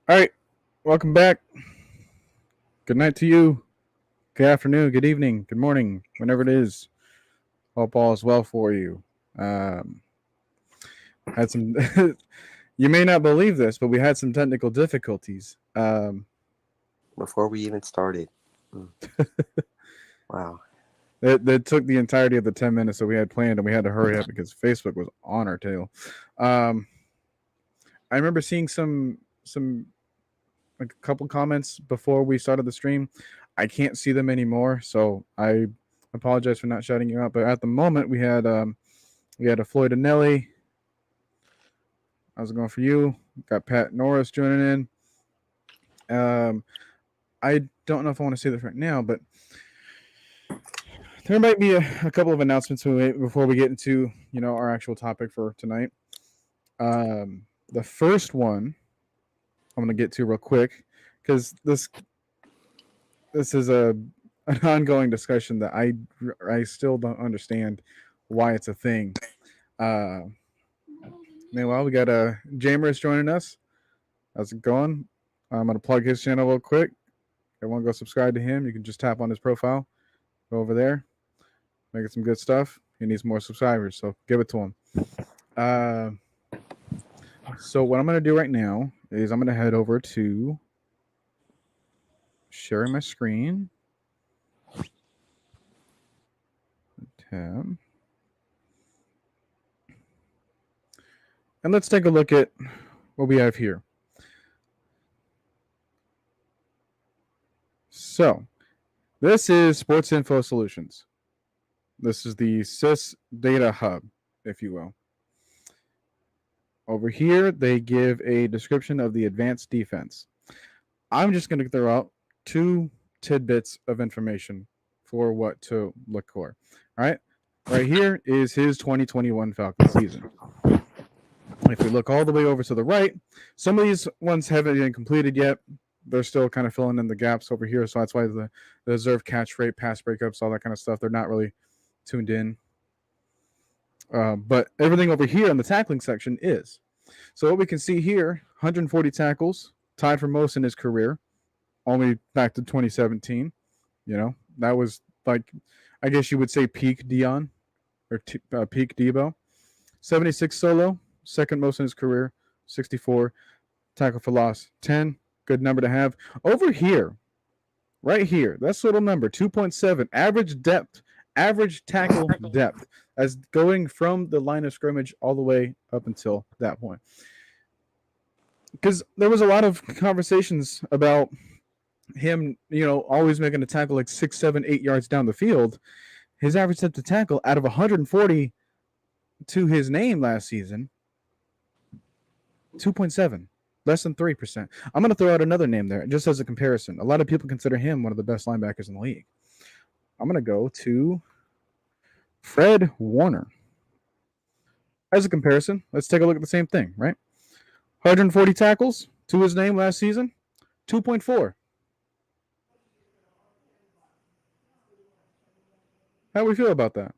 All right, welcome back. Good night to you. Good afternoon, good evening, good morning, whenever it is. Hope all is well for you. Um, had some. You may not believe this, but we had some technical difficulties. Before we even started. Mm, wow. That took the entirety of the 10 minutes that we had planned, and we had to hurry up because Facebook was on our tail. Um, I remember seeing some like a couple comments before we started the stream. I can't see them anymore, so I apologize for not shouting you out. But at the moment, we had a Floyd and Nelly. How's it going for you? Got Pat Norris joining in. I don't know if I want to say this right now, but there might be a couple of announcements before we get into our actual topic for tonight. The first one I'm going to get to real quick because this is an ongoing discussion that I still don't understand why it's a thing. Uh, Meanwhile, we got Jamers joining us. How's it going? I'm gonna plug his channel real quick. Everyone go subscribe to him. You can just tap on his profile. Go over there, making some good stuff. He needs more subscribers, so give it to him. Uh, so what I'm gonna do right now is I'm gonna head over to sharing my screen. Tab. And let's take a look at what we have here. So, this is Sports Info Solutions. This is the SIS Data Hub, if you will. Over here, they give a description of the advanced defense. I'm just going to throw out two tidbits of information for what to look for. All right. Right here is his 2021 Falcons season. If we look all the way over to the right, some of these ones haven't been completed yet. They're still kind of filling in the gaps over here. So that's why the reserve catch rate, pass breakups, all that kind of stuff, they're not really tuned in. But everything over here in the tackling section is. So what we can see here, 140 tackles, tied for most in his career, only back to 2017. That was like, I guess you would say peak Deion or peak Debo. 76 solo, second most in his career, 64 tackle for loss, 10, good number to have. Over here, right here, that's little number, 2.7, average depth, average tackle depth, as going from the line of scrimmage all the way up until that point. Because there was a lot of conversations about him, always making a tackle like 6, 7, 8 yards down the field. His average depth to tackle out of 140 to his name last season, 2.7, less than 3%. I'm going to throw out another name there just as a comparison. A lot of people consider him one of the best linebackers in the league. I'm going to go to Fred Warner. As a comparison, let's take a look at the same thing, right? 140 tackles to his name last season, 2.4. How do we feel about that?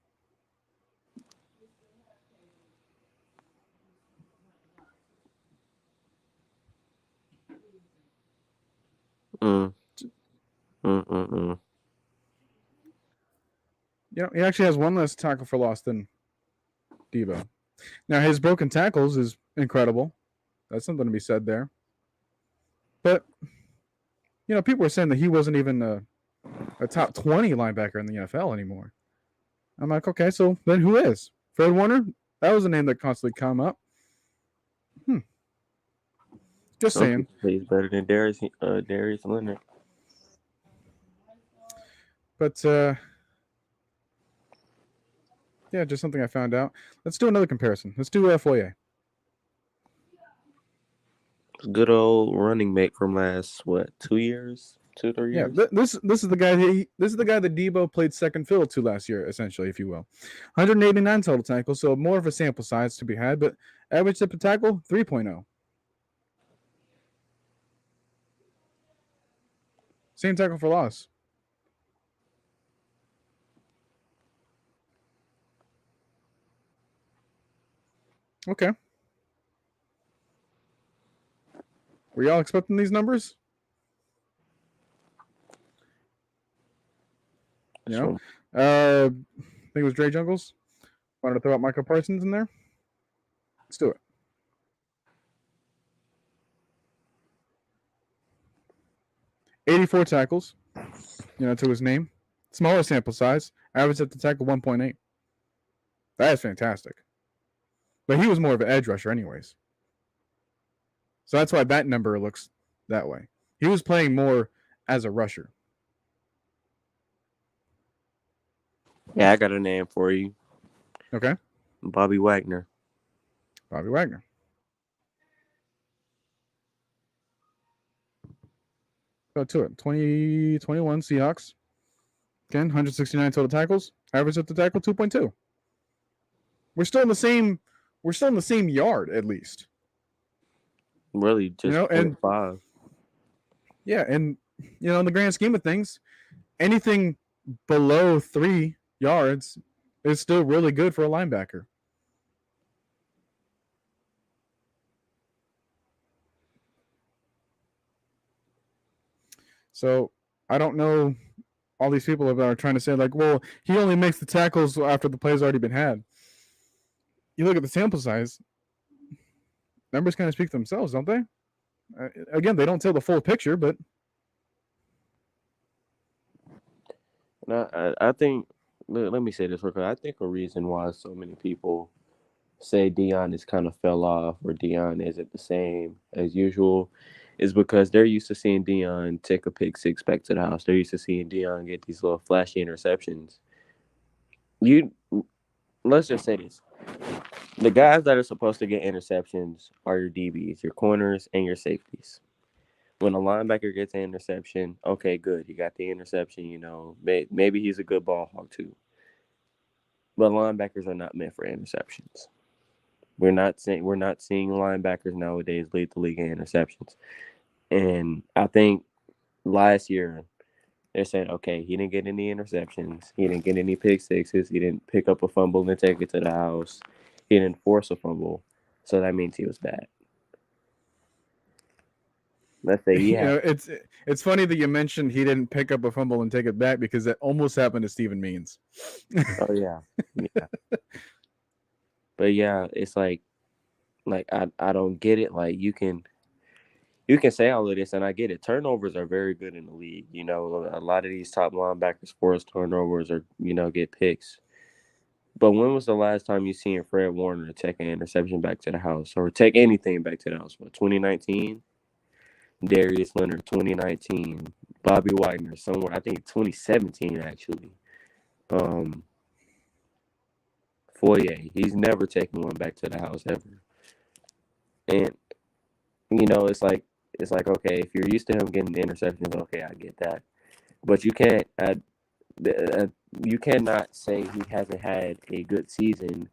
Mm. Mm-mm-mm. He actually has one less tackle for loss than Debo. Now, his broken tackles is incredible. That's something to be said there. But, people were saying that he wasn't even a top 20 linebacker in the NFL anymore. I'm like, okay, so then who is? Fred Warner? That was a name that constantly come up. Just Some saying. people say he's better than Darius Leonard. But, yeah, just something I found out. Let's do another comparison. Let's do Foyer. Good old running mate from last 2 years, 2 3 Yeah, years. this is the guy. This is the guy that Debo played second fiddle to last year, essentially, if you will. 189 total tackles, so more of a sample size to be had. But average tip of tackle 3.0. Same tackle for loss. Okay. Were y'all expecting these numbers? You know, I think it was Dre Jungles. Wanted to throw out Michael Parsons in there. Let's do it. $84 tackles, to his name. Smaller sample size. Average at the tackle 1.8. That is fantastic. But he was more of an edge rusher anyways. So that's why that number looks that way. He was playing more as a rusher. Yeah, I got a name for you. Okay. Bobby Wagner. Bobby Wagner. Go to it. 2021 Seahawks. Again, 169 total tackles. Average at the tackle 2.2. We're still in the same yard at least. Really, just and 5. Yeah, and in the grand scheme of things, anything below 3 yards is still really good for a linebacker. So I don't know all these people that are trying to say like, well, he only makes the tackles after the play's already been had. You look at the sample size, numbers kind of speak for themselves, don't they? Again, they don't tell the full picture, but I think, let me say this real quick. I think a reason why so many people say Deion has kind of fell off or Deion isn't the same as usual is because they're used to seeing Deion take a pick six back to the house. They're used to seeing Deion get these little flashy interceptions. Let's just say this. The guys that are supposed to get interceptions are your DBs, your corners, and your safeties. When a linebacker gets an interception, okay, good. He got the interception, maybe he's a good ball hawk too. But linebackers are not meant for interceptions. We're not seeing linebackers nowadays lead the league in interceptions. And I think last year they're saying, okay, he didn't get any interceptions. He didn't get any pick sixes. He didn't pick up a fumble and take it to the house. He didn't force a fumble. So that means he was bad. Let's say it's funny that you mentioned he didn't pick up a fumble and take it back because that almost happened to Steven Means. Oh yeah. But yeah, it's like I don't get it. Like you can say all of this, and I get it. Turnovers are very good in the league. A lot of these top linebackers force turnovers or get picks. But when was the last time you seen Fred Warner take an interception back to the house or take anything back to the house? What, 2019? Darius Leonard, 2019. Bobby Wagner, somewhere, I think 2017 actually. Foye, he's never taken one back to the house ever. And it's like okay, if you're used to him getting the interceptions, okay, I get that. But you cannot say he hasn't had a good season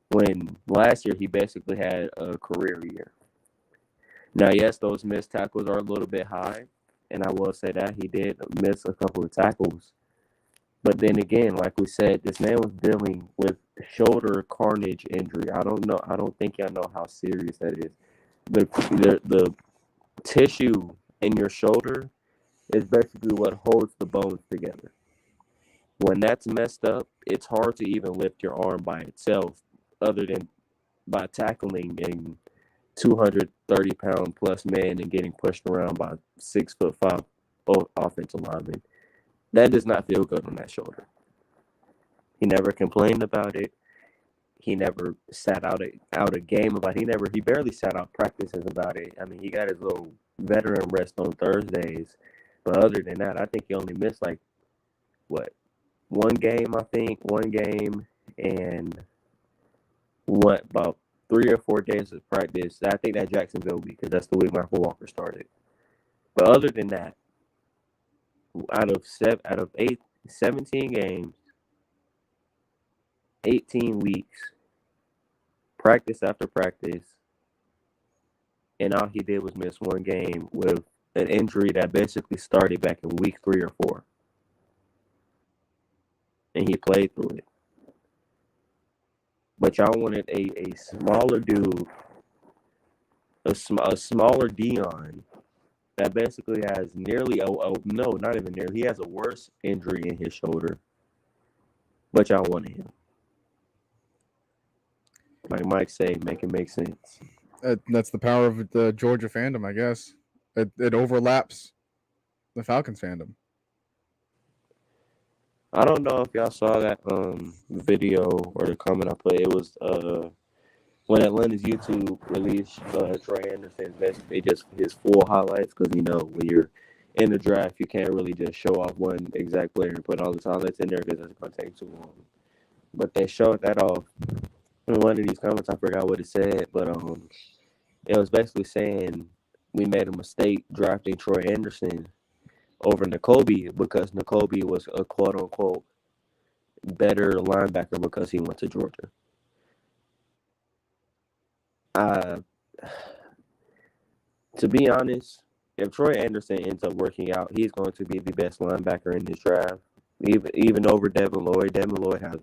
when last year he basically had a career year. Now, yes, those missed tackles are a little bit high, and I will say that he did miss a couple of tackles. But then again, like we said, this man was dealing with shoulder carnage injury. I don't think y'all know how serious that is. The tissue in your shoulder is basically what holds the bones together. When that's messed up, it's hard to even lift your arm by itself other than by tackling a 230-pound plus man and getting pushed around by 6'5" offensive lineman. That does not feel good on that shoulder. He never complained about it. He never sat out a game about it. He barely sat out practices about it. I mean, he got his little veteran rest on Thursdays. But other than that, I think he only missed one game, and about 3 or 4 days of practice. I think that Jacksonville week, because that's the week Michael Walker started. But other than that, out of 17 games, 18 weeks, practice after practice, and all he did was miss one game with an injury that basically started back in week 3 or 4. And he played through it. But y'all wanted a smaller dude a smaller Deion that basically has nearly no, not even nearly. He has a worse injury in his shoulder, but y'all wanted him. Like Mike say, make it make sense. That's the power of the Georgia fandom, I guess. It overlaps the Falcons fandom. I don't know if y'all saw that video or the comment I put. It was when Atlanta's YouTube released Trey Anderson's basically just his full highlights, because when you're in the draft, you can't really just show off one exact player and put all the highlights in there because it's going to take too long. But they showed that off in one of these comments. I forgot what it said, but it was basically saying we made a mistake drafting Troy Anderson over Nakobe because Nakobe was a quote-unquote better linebacker because he went to Georgia. To be honest, if Troy Anderson ends up working out, he's going to be the best linebacker in this draft, even over Devin Lloyd. Devin Lloyd has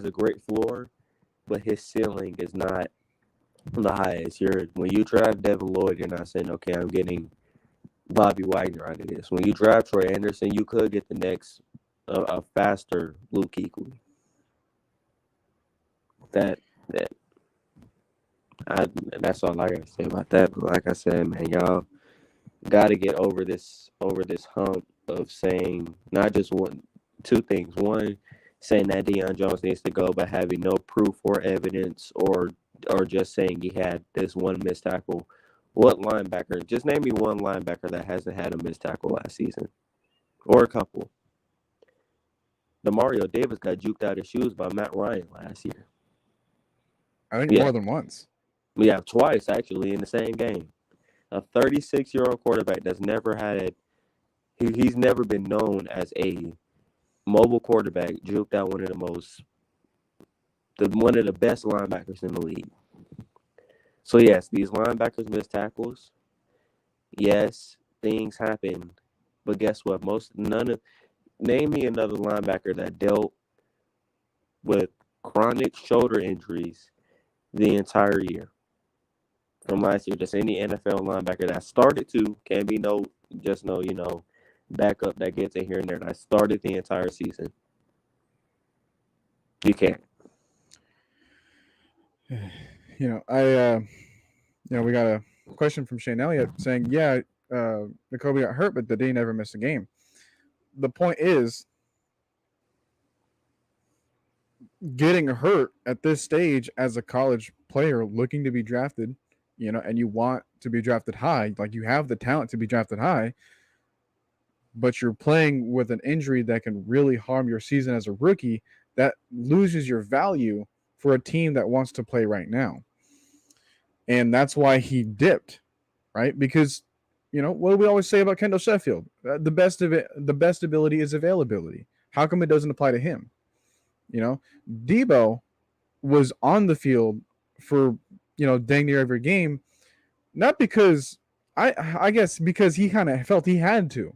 a great floor, but his ceiling is not the highest. When you draft Devin Lloyd, you're not saying, okay, I'm getting Bobby Wagner out of this. When you draft Troy Anderson, you could get the next a faster Luke Kuechly. That's all I gotta say about that. But like I said, man, y'all gotta get over this hump of saying not just two things. One, saying that Deion Jones needs to go, but having no proof or evidence, or just saying he had this one missed tackle. What linebacker? Just name me one linebacker that hasn't had a missed tackle last season, or a couple. Demario Davis got juked out of his shoes by Matt Ryan last year. I think more than once. Yeah, twice actually in the same game. A 36-year-old quarterback that's never had he's never been known as a mobile quarterback, juked out one of the best linebackers in the league. So yes, these linebackers miss tackles. Yes, things happen, but guess what? Name me another linebacker that dealt with chronic shoulder injuries the entire year from last year. Just any NFL linebacker that started can't be no backup that gets in here and there. That started the entire season. You can't. We got a question from Shane Elliott saying, Nakobe got hurt, but they never missed a game. The point is, getting hurt at this stage as a college player looking to be drafted, and you want to be drafted high, like you have the talent to be drafted high, but you're playing with an injury that can really harm your season as a rookie, that loses your value for a team that wants to play right now. And that's why he dipped, right? Because, what do we always say about Kendall Sheffield? The best ability is availability. How come it doesn't apply to him? Debo was on the field for, dang near every game, not because I guess because he kind of felt he had to,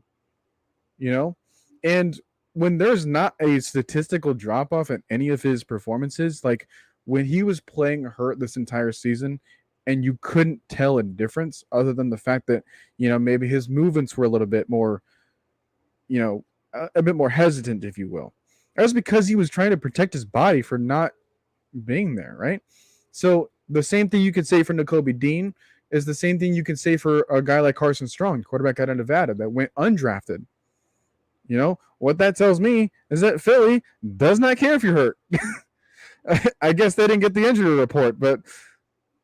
and when there's not a statistical drop off in any of his performances, like when he was playing hurt this entire season and you couldn't tell a difference other than the fact that, maybe his movements were a little bit more, a bit more hesitant, if you will. That was because he was trying to protect his body for not being there, right? So the same thing you could say for Nakobe Dean is the same thing you can say for a guy like Carson Strong, quarterback out of Nevada that went undrafted. What that tells me is that Philly does not care if you're hurt. I guess they didn't get the injury report, but,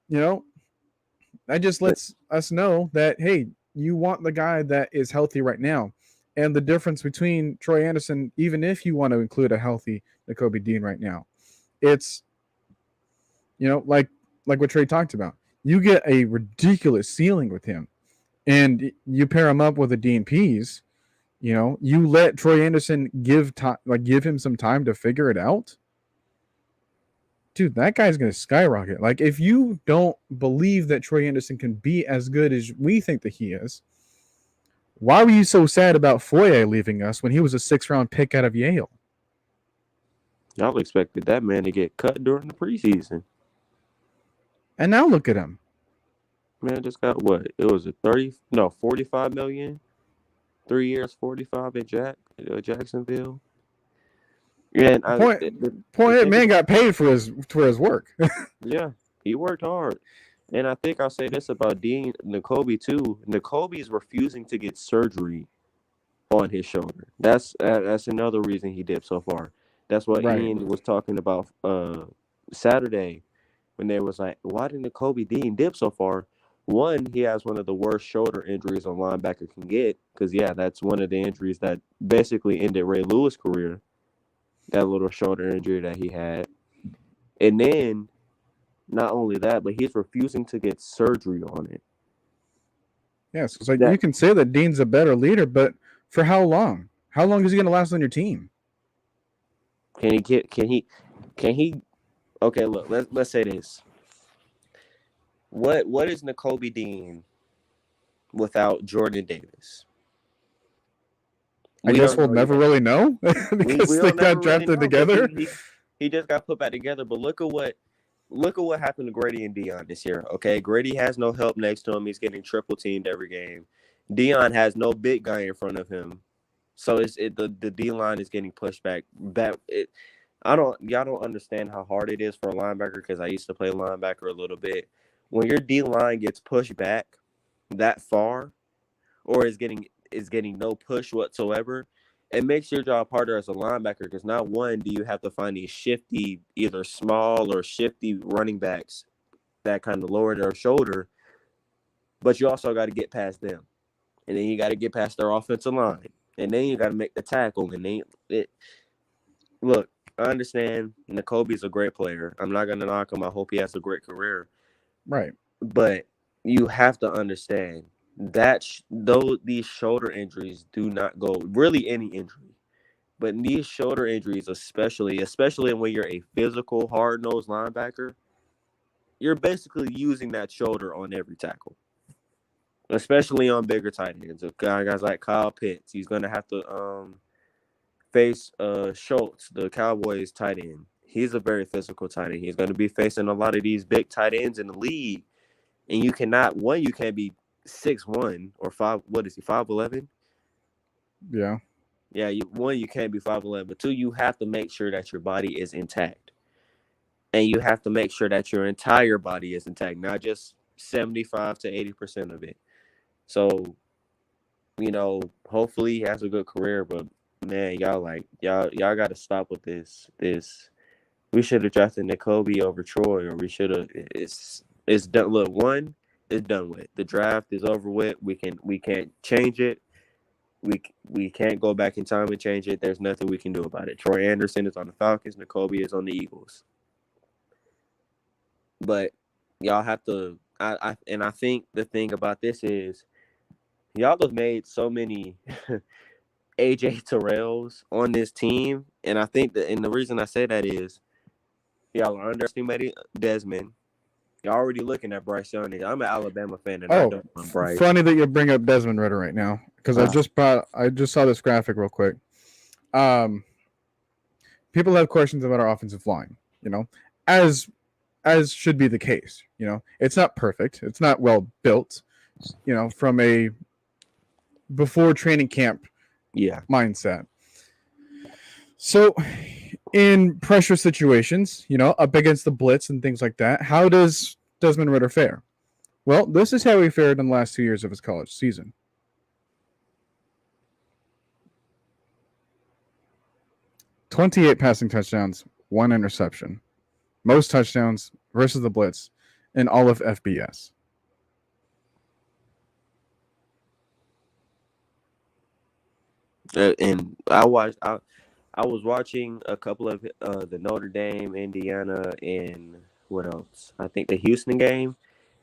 that just lets us know that, hey, you want the guy that is healthy right now. And the difference between Troy Anderson, even if you want to include a healthy Nakobe Dean right now, it's, like what Trey talked about. You get a ridiculous ceiling with him, and you pair him up with a Dean Pease. You let Troy Anderson give him some time to figure it out. Dude, that guy's going to skyrocket. Like, if you don't believe that Troy Anderson can be as good as we think that he is, why were you so sad about Foye leaving us when he was a 6th-round pick out of Yale? Y'all expected that man to get cut during the preseason. And now look at him. Man just got what? It was a 45 million. 3 years, 45 at Jacksonville. And Point the point. thing Man about got paid for his work. yeah, he worked hard. And I think I'll say this about Dean N'Kobe too. N'Kobe's refusing to get surgery on his shoulder. That's another reason he dipped so far. That's what Right. Ian was talking about Saturday when they was like, why did N'Kobe Dean dip so far? One, he has one of the worst shoulder injuries a linebacker can get because that's one of the injuries that basically ended Ray Lewis' career. That little shoulder injury that he had, and then not only that, but he's refusing to get surgery on it. Yeah, so it's like you That can say that Dean's a better leader, but for how long? How long is he going to last on your team? can he get? Can he? Okay, look. Let's say this. What is N'Kobe Dean without Jordan Davis? I We guess don't we'll know never yet. really know We because they will never got really drafted know because together. he just got put back together. But look at what happened to Grady and Deion this year. Okay, Grady has no help next to him. He's getting triple teamed every game. Deion has no big guy in front of him, so the D line is getting pushed back. Y'all don't understand how hard it is for a linebacker because I used to play linebacker a little bit. When your D line gets pushed back that far, or is getting no push whatsoever, it makes your job harder as a linebacker because not one do you have to find these shifty, either small or shifty running backs that kind of lower their shoulder, but you also got to get past them, and then you got to get past their offensive line, and then you got to make the tackle, and then look. I understand N'Kobe's a great player. I'm not gonna knock him. I hope he has a great career, Right. but you have to understand that though these shoulder injuries do not go really any injury, but these shoulder injuries, especially when you're a physical, hard-nosed linebacker, you're basically using that shoulder on every tackle, especially on bigger tight ends. Guys like Kyle Pitts, he's gonna have to face Schultz, the Cowboys tight end. He's a very physical tight end. He's going to be facing a lot of these big tight ends in the league, and you can't be 6'1" or 5. What is he, 5'11"? Yeah. Yeah, you can't be 5'11", but two, you have to make sure that your body is intact, and you have to make sure that your entire body is intact, not just 75 to 80% of it. So, hopefully he has a good career, but man, y'all got to stop with this. We should have drafted N'Kobe over Troy, or we should have. It's done. Look, it's done with. The draft is over with. We can't change it. We can't go back in time and change it. There's nothing we can do about it. Troy Anderson is on the Falcons. N'Kobe is on the Eagles. But y'all have to. I think the thing about this is y'all have made so many AJ Terrells on this team, and I think and the reason I say that is y'all are underestimating Desmond. You're already looking at Bryce Young. I'm an Alabama fan, and I Oh, don't want Bryce. funny that you bring up Desmond Ridder right now because I just saw this graphic real quick. People have questions about our offensive line, as should be the case. It's not perfect. It's not well built, from a before training camp mindset. So in pressure situations, up against the blitz and things like that, how does Desmond Ridder fare? Well, this is how he fared in the last 2 years of his college season. 28 passing touchdowns, 1 interception. Most touchdowns versus the blitz in all of FBS. And I was watching a couple of the Notre Dame, Indiana, and what else? I think the Houston game.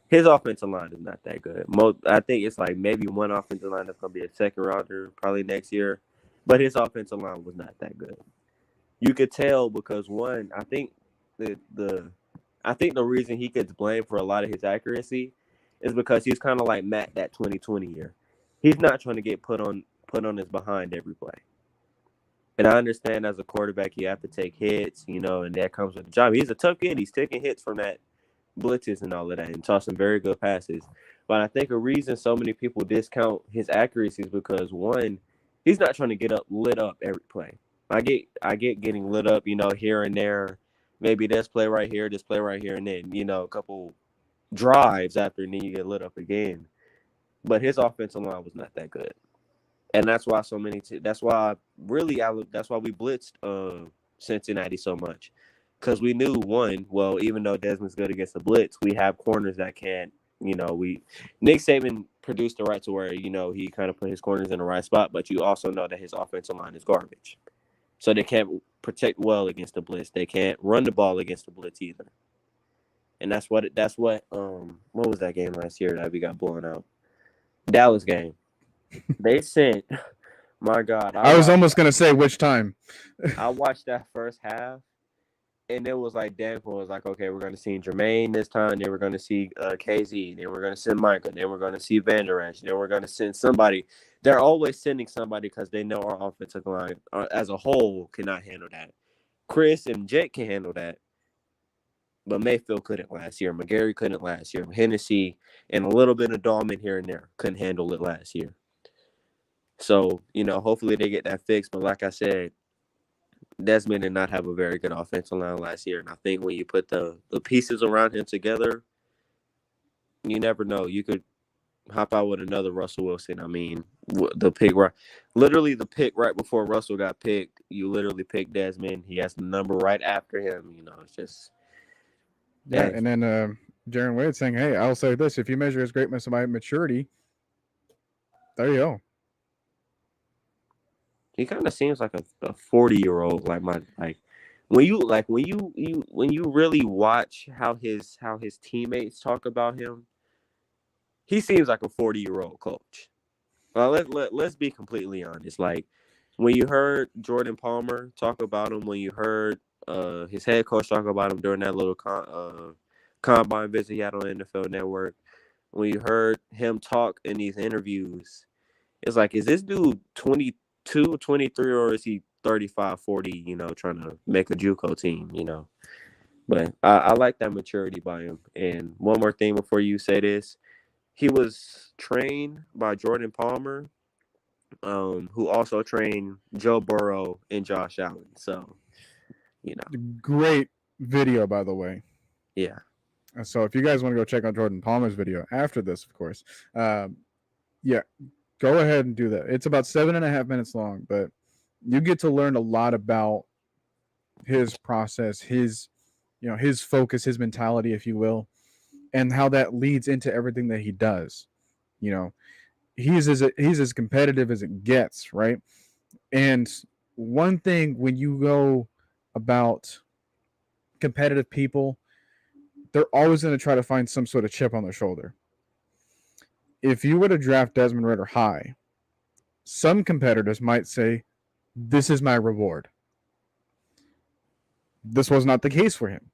His offensive line is not that good. I think it's like maybe one offensive line that's going to be a second rounder probably next year. But his offensive line was not that good. You could tell because one, I think the reason he gets blamed for a lot of his accuracy is because he's kind of like Matt that 2020 year. He's not trying to get put on his behind every play. And I understand as a quarterback you have to take hits, and that comes with the job. He's a tough kid. He's taking hits from that blitzes and all of that, and tossed some very good passes. But I think a reason so many people discount his accuracy is because one, he's not trying to get lit up every play. I get getting lit up, here and there. Maybe this play right here, and then a couple drives after, and then you get lit up again. But his offensive line was not that good, and that's why that's why that's why we blitzed Cincinnati so much, because we knew one. Well, even though Desmond's good against the blitz, we have corners that can't. Nick Saban produced the right to where he kind of put his corners in the right spot, but you also know that his offensive line is garbage, so they can't protect well against the blitz. They can't run the ball against the blitz either, and what was that game last year that we got blown out? Dallas game. They sent. My God, I was almost gonna say which time. I watched that first half, and it was like Danville was like, okay, we're going to see Jermaine this time. Then we're going to see KZ. Then we're going to send Micah. Then we're going to see Vander Esch. Then we're going to send somebody. They're always sending somebody because they know our offensive line as a whole cannot handle that. Chris and Jake can handle that, but Mayfield couldn't last year. McGarry couldn't last year. Hennessy and a little bit of Dahlman here and there couldn't handle it last year. So, hopefully they get that fixed. But like I said, Desmond did not have a very good offensive line last year. And I think when you put the pieces around him together, you never know. You could hop out with another Russell Wilson. I mean, the pick right before Russell got picked, you literally picked Desmond. He has the number right after him. It's just. Yeah, and then Jaron Wade saying, hey, I'll say this. If you measure his greatness by maturity, there you go. He kind of seems like a 40-year-old, when you really watch how his teammates talk about him, he seems like a 40-year-old coach. Well, let's be completely honest. Like when you heard Jordan Palmer talk about him, when you heard his head coach talk about him during that little combine visit he had on NFL Network, when you heard him talk in these interviews, it's like, is this dude 22, 23, or is he 35, 40, trying to make a JUCO team, But I like that maturity by him. And one more thing before you say this. He was trained by Jordan Palmer, who also trained Joe Burrow and Josh Allen. So, Great video, by the way. Yeah. So if you guys want to go check out Jordan Palmer's video after this, of course, yeah, go ahead and do that. It's about 7.5 minutes long, but you get to learn a lot about his process, his focus, his mentality, if you will, and how that leads into everything that he does. He's as competitive as it gets, right? And one thing when you go about competitive people, they're always going to try to find some sort of chip on their shoulder. If you were to draft Desmond Ridder high, some competitors might say, this is my reward. This was not the case for him.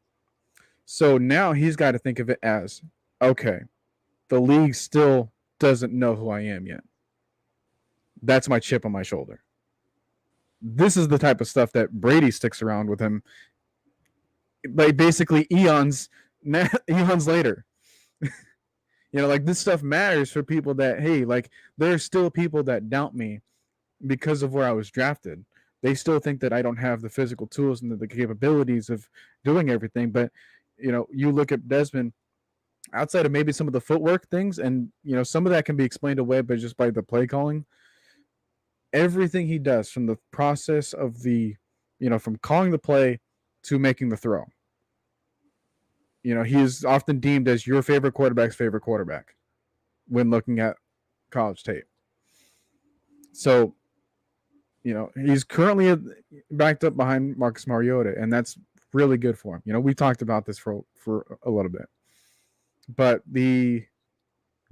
So now he's got to think of it as, okay, the league still doesn't know who I am yet. That's my chip on my shoulder. This is the type of stuff that Brady sticks around with him, like basically eons later. Like this stuff matters for people that, hey, like there's still people that doubt me because of where I was drafted. They still think that I don't have the physical tools and the capabilities of doing everything. But, you look at Desmond, outside of maybe some of the footwork things, and, some of that can be explained away by just by the play calling. Everything he does from the process of from calling the play to making the throw. He is often deemed as your favorite quarterback's favorite quarterback when looking at college tape. So, he's currently backed up behind Marcus Mariota, and that's really good for him. We talked about this for a little bit. But the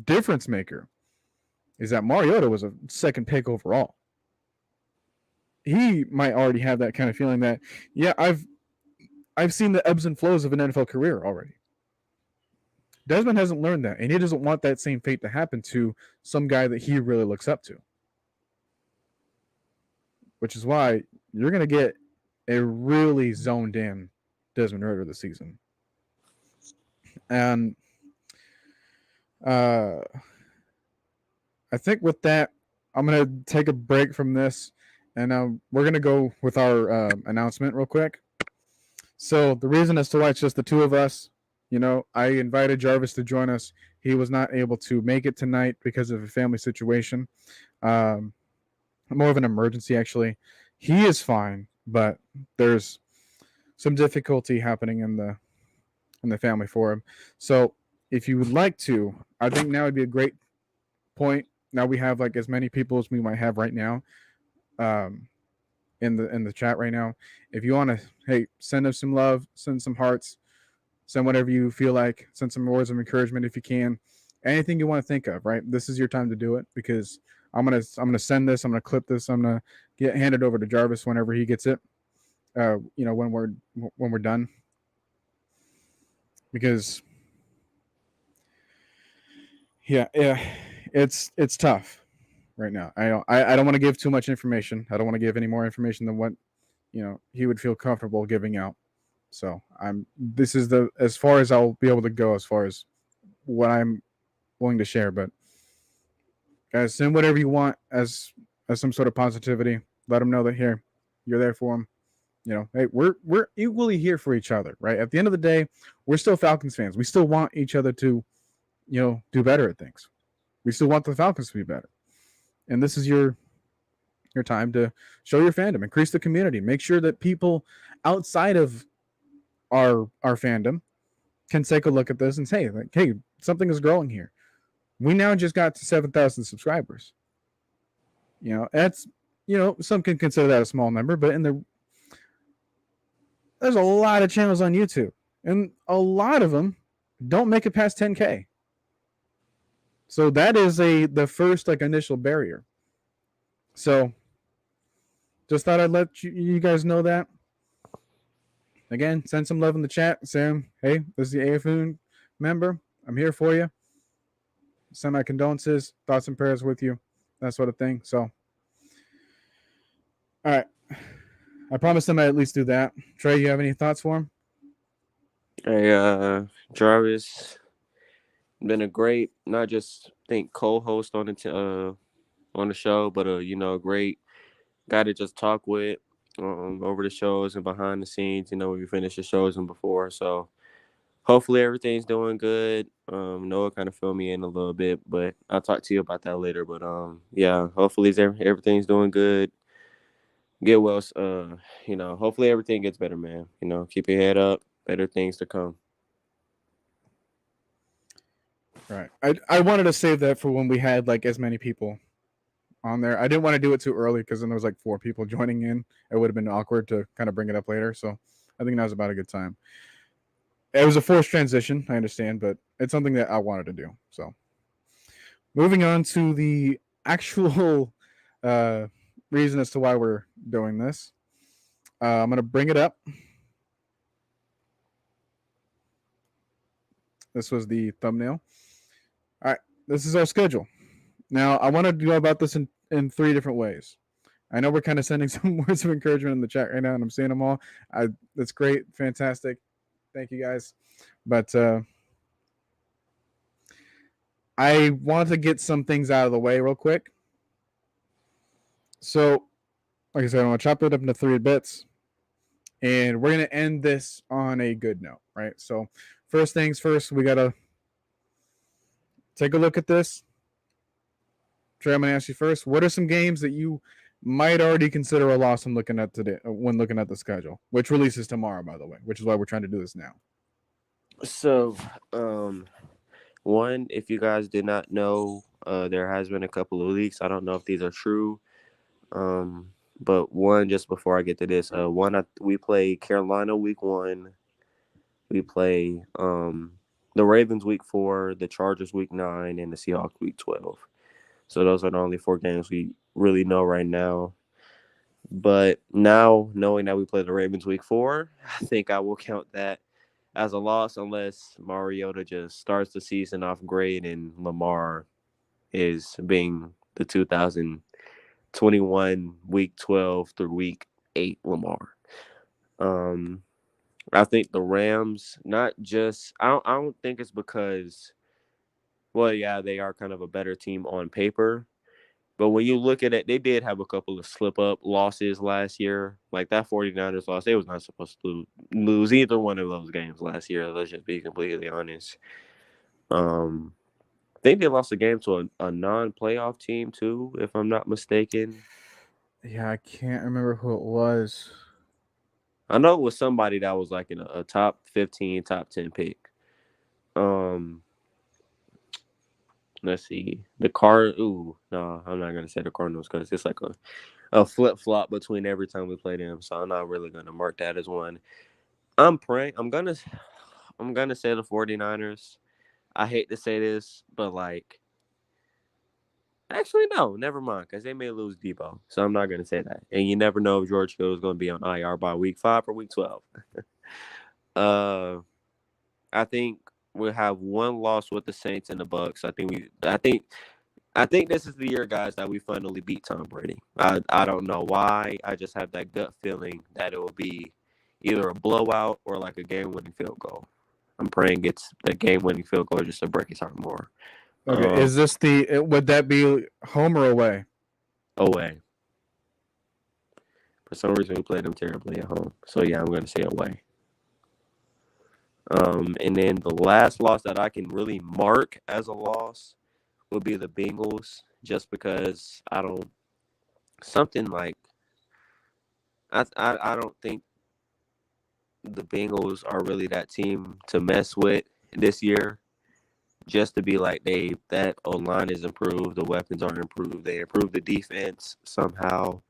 difference maker is that Mariota was a second pick overall. He might already have that kind of feeling that, yeah, I've seen the ebbs and flows of an NFL career already. Desmond hasn't learned that, and he doesn't want that same fate to happen to some guy that he really looks up to. Which is why you're going to get a really zoned in Desmond Ridder this season. And uh, I think with that, I'm gonna take a break from this, and we're gonna go with our announcement real quick. So the reason as to why it's just the two of us, I invited Jarvis to join us. He was not able to make it tonight because of a family situation. Um, More of an emergency, actually. He is fine, but there's some difficulty happening in the family for him. So if you would like to, I think now would be a great point. Now we have like as many people as we might have right now, um, in the chat right now. If you want to, hey, send us some love, send some hearts, send whatever you feel like, send some words of encouragement if you can. Anything you want to think of, right? This is your time to do it because I'm gonna send this, I'm gonna clip this, I'm gonna get handed over to Jarvis whenever he gets it. When we're done, because yeah, it's tough right now. I don't want to give too much information. I don't want to give any more information than what he would feel comfortable giving out. So this is the as far as I'll be able to go as far as what I'm willing to share. But guys, send whatever you want as some sort of positivity. Let them know that here you're there for them. Hey, we're equally here for each other, right? At the end of the day, we're still Falcons fans. We still want each other to, do better at things. We still want the Falcons to be better. And this is your time to show your fandom, increase the community, make sure that people outside of our fandom can take a look at this and say, like, hey, something is growing here. We now just got to 7,000 subscribers. That's some can consider that a small number, but there's a lot of channels on YouTube, and a lot of them don't make it past 10K. So that is the first like initial barrier. So just thought I'd let you guys know that. Again, send some love in the chat. Sam, hey, this is the AFN member. I'm here for you. Send my condolences, thoughts and prayers with you, that sort of thing. So, all right. I promised them I'd at least do that. Trey, you have any thoughts for him? Hey, Jarvis, been a great, not just co-host on the show, but great guy to just talk with over the shows and behind the scenes. When we finish the shows and before, so hopefully everything's doing good. Noah kind of filled me in a little bit, but I'll talk to you about that later. But yeah, hopefully everything's doing good. Get well. Hopefully everything gets better, man. Keep your head up. Better things to come. Right. I wanted to save that for when we had like as many people on there. I didn't want to do it too early because then there was like 4 people joining in. It would have been awkward to kind of bring it up later. So I think that was about a good time. It was a forced transition, I understand, but it's something that I wanted to do. So moving on to the actual reason as to why we're doing this. I'm going to bring it up. This was the thumbnail. All right, this is our schedule. Now, I want to go about this in 3 different ways. I know we're kind of sending some words of encouragement in the chat right now, and I'm seeing them all. That's great, fantastic. Thank you guys. But I want to get some things out of the way real quick. So, like I said, I want to chop it up into 3 bits, and we're going to end this on a good note, right? So, first things first, we got to take a look at this. Trey, I'm going to ask you first. What are some games that you might already consider a loss when looking at the schedule, which releases tomorrow, by the way, which is why we're trying to do this now? So, one, if you guys did not know, there has been a couple of leaks. I don't know if these are true. But one, just before I get to this, we play Carolina week 1. We play the Ravens week 4, the Chargers week 9, and the Seahawks week 12. So those are the only 4 games we really know right now. But now, knowing that we play the Ravens week 4, I think I will count that as a loss unless Mariota just starts the season off great and Lamar is being the 2021 week 12 through week 8 Lamar. I think the Rams, not just I don't think it's because, well, yeah, they are kind of a better team on paper. But when you look at it, they did have a couple of slip up losses last year. Like that 49ers loss, they was not supposed to lose either one of those games last year. Let's just be completely honest. I think they lost a game to a non-playoff team too, if I'm not mistaken. Yeah, I can't remember who it was. I know it was somebody that was like in a top 15, top 10 pick. Um, let's see. Ooh, no, I'm not gonna say the Cardinals because it's like a flip flop between every time we play them. So I'm not really gonna mark that as one. I'm praying. I'm gonna say the 49ers. I hate to say this, but like, actually no, never mind, because they may lose Debo. So I'm not gonna say that. And you never know if George Hill is gonna be on IR by week 5 or week 12. I think we'll have one loss with the Saints and the Bucks. I think this is the year, guys, that we finally beat Tom Brady. I don't know why. I just have that gut feeling that it will be either a blowout or like a game-winning field goal. I'm praying it's the game-winning field goal just to break his heart more. Okay, is this would that be home or away? Away. For some reason, we played them terribly at home. So, yeah, I'm going to say away. And then the last loss that I can really mark as a loss would be the Bengals, just because I don't think the Bengals are really that team to mess with this year. Just to be like that O-line is improved, the weapons are improved, they improved the defense somehow.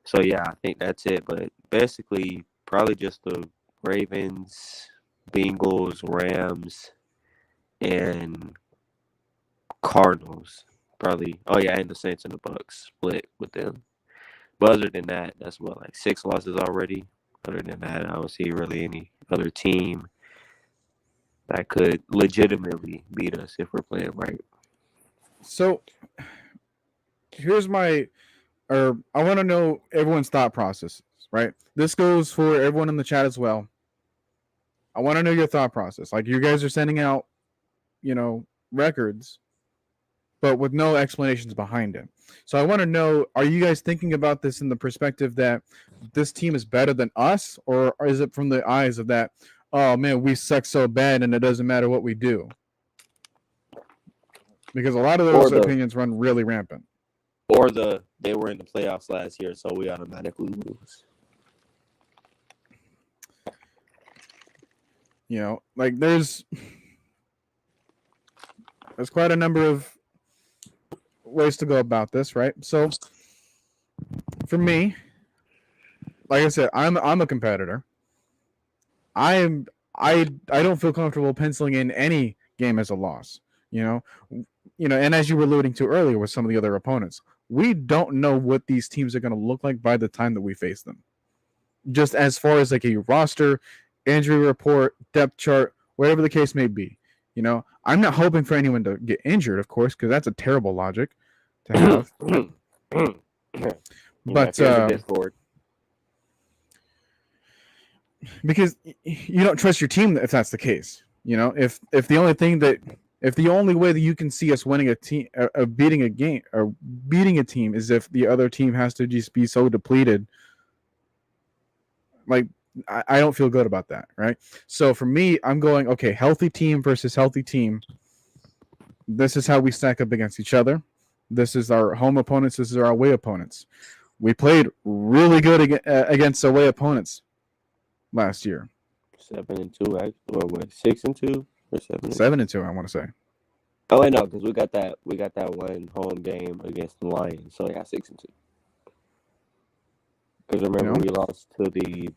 So yeah, I think that's it. But basically, probably just the Ravens, Bengals, Rams, and Cardinals. Probably. Oh yeah, and the Saints and the Bucks split with them. But other than that, that's what, like 6 losses already. Other than that, I don't see really any other team that could legitimately beat us if we're playing right. So here's I want to know everyone's thought processes, right? This goes for everyone in the chat as well. I want to know your thought process. Like, you guys are sending out, records, but with no explanations behind it. So I want to know, are you guys thinking about this in the perspective that this team is better than us, or is it from the eyes of that, oh man, we suck so bad and it doesn't matter what we do? Because a lot of those opinions run really rampant. Or they were in the playoffs last year, so we automatically lose. Like there's quite a number of ways to go about this, right? So for me, like I said, I'm a competitor. I don't feel comfortable penciling in any game as a loss. And as you were alluding to earlier with some of the other opponents, we don't know what these teams are going to look like by the time that we face them. Just as far as like a roster, injury report, depth chart, whatever the case may be. I'm not hoping for anyone to get injured, of course, because that's a terrible logic to have. But because you don't trust your team if that's the case. If the only way that you can see us winning a team, beating a game, or beating a team is if the other team has to just be so depleted, like I don't feel good about that, right? So for me, I'm going, okay, healthy team versus healthy team. This is how we stack up against each other. This is our home opponents. This is our away opponents. We played really good against away opponents last year. 7-2, or what? 6-2 or 7-2, I want to say. Oh wait, no, because we got that one home game against the Lions, so yeah, 6-2. Because remember, we lost to the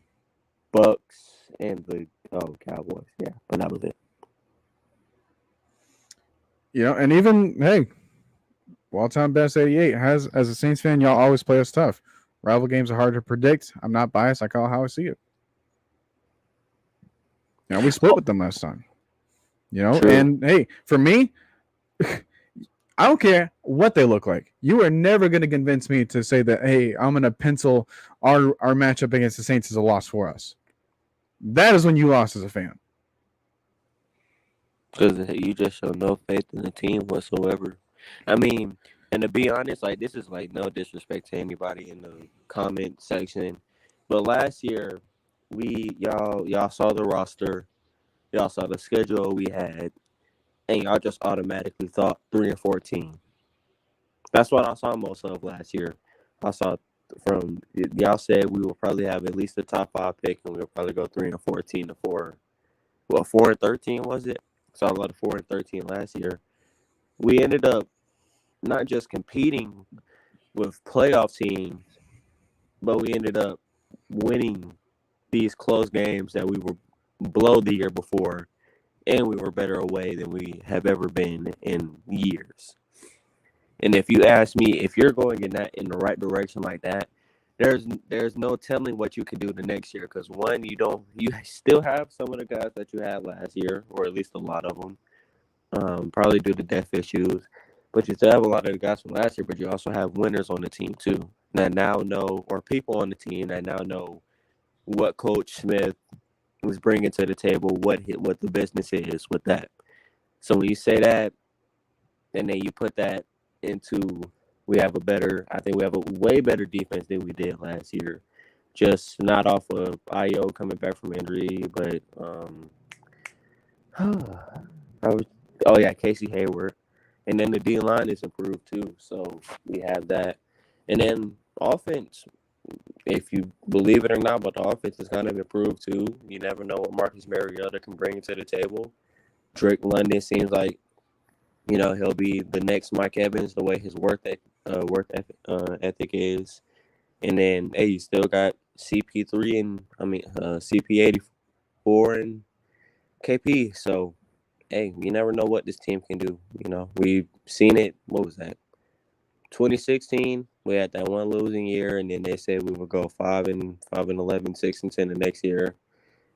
Bucks and the Cowboys, yeah, but that was it. And even, hey, all-time best 88 as a Saints fan, y'all always play us tough. Rival games are hard to predict. I'm not biased. I call it how I see it. We split with them last time. True. And hey, for me, I don't care what they look like. You are never going to convince me to say that, hey, I'm going to pencil our matchup against the Saints as a loss for us. that is when you lost as a fan. Because you just show no faith in the team whatsoever. I mean, and to be honest, like this is like no disrespect to anybody in the comment section, but last year y'all saw the roster, y'all saw the schedule we had, and y'all just automatically thought 3-14. That's what I saw most of last year. I saw from y'all said we will probably have at least a top 5 pick, and we'll probably go 3-14 to 4. Well, 4-13 was it? Saw a lot of 4-13 last year. We ended up not just competing with playoff teams, but we ended up winning these close games that we were below the year before, and we were better away than we have ever been in years. And if you ask me, if you're going in the right direction like that, there's no telling what you could do the next year. Because one, you still have some of the guys that you had last year, or at least a lot of them, probably due to death issues. But you still have a lot of the guys from last year, but you also have winners on the team too that now know, or people on the team that now know what Coach Smith was bringing to the table, what the business is with that. So when you say that, and then you put that into, I think we have a way better defense than we did last year. Just not off of IO coming back from injury, but Casey Hayward. And then the D line is improved too. So we have that. And then offense, if you believe it or not, but the offense is kind of improved too. You never know what Marcus Mariota can bring to the table. Drake London seems like, he'll be the next Mike Evans, the way his work ethic is. And then, hey, you still got CP3 and CP84 and KP. So, hey, you never know what this team can do. We've seen it. What was that? 2016, we had that one losing year, and then they said we would go 5-11, 6-10 the next year.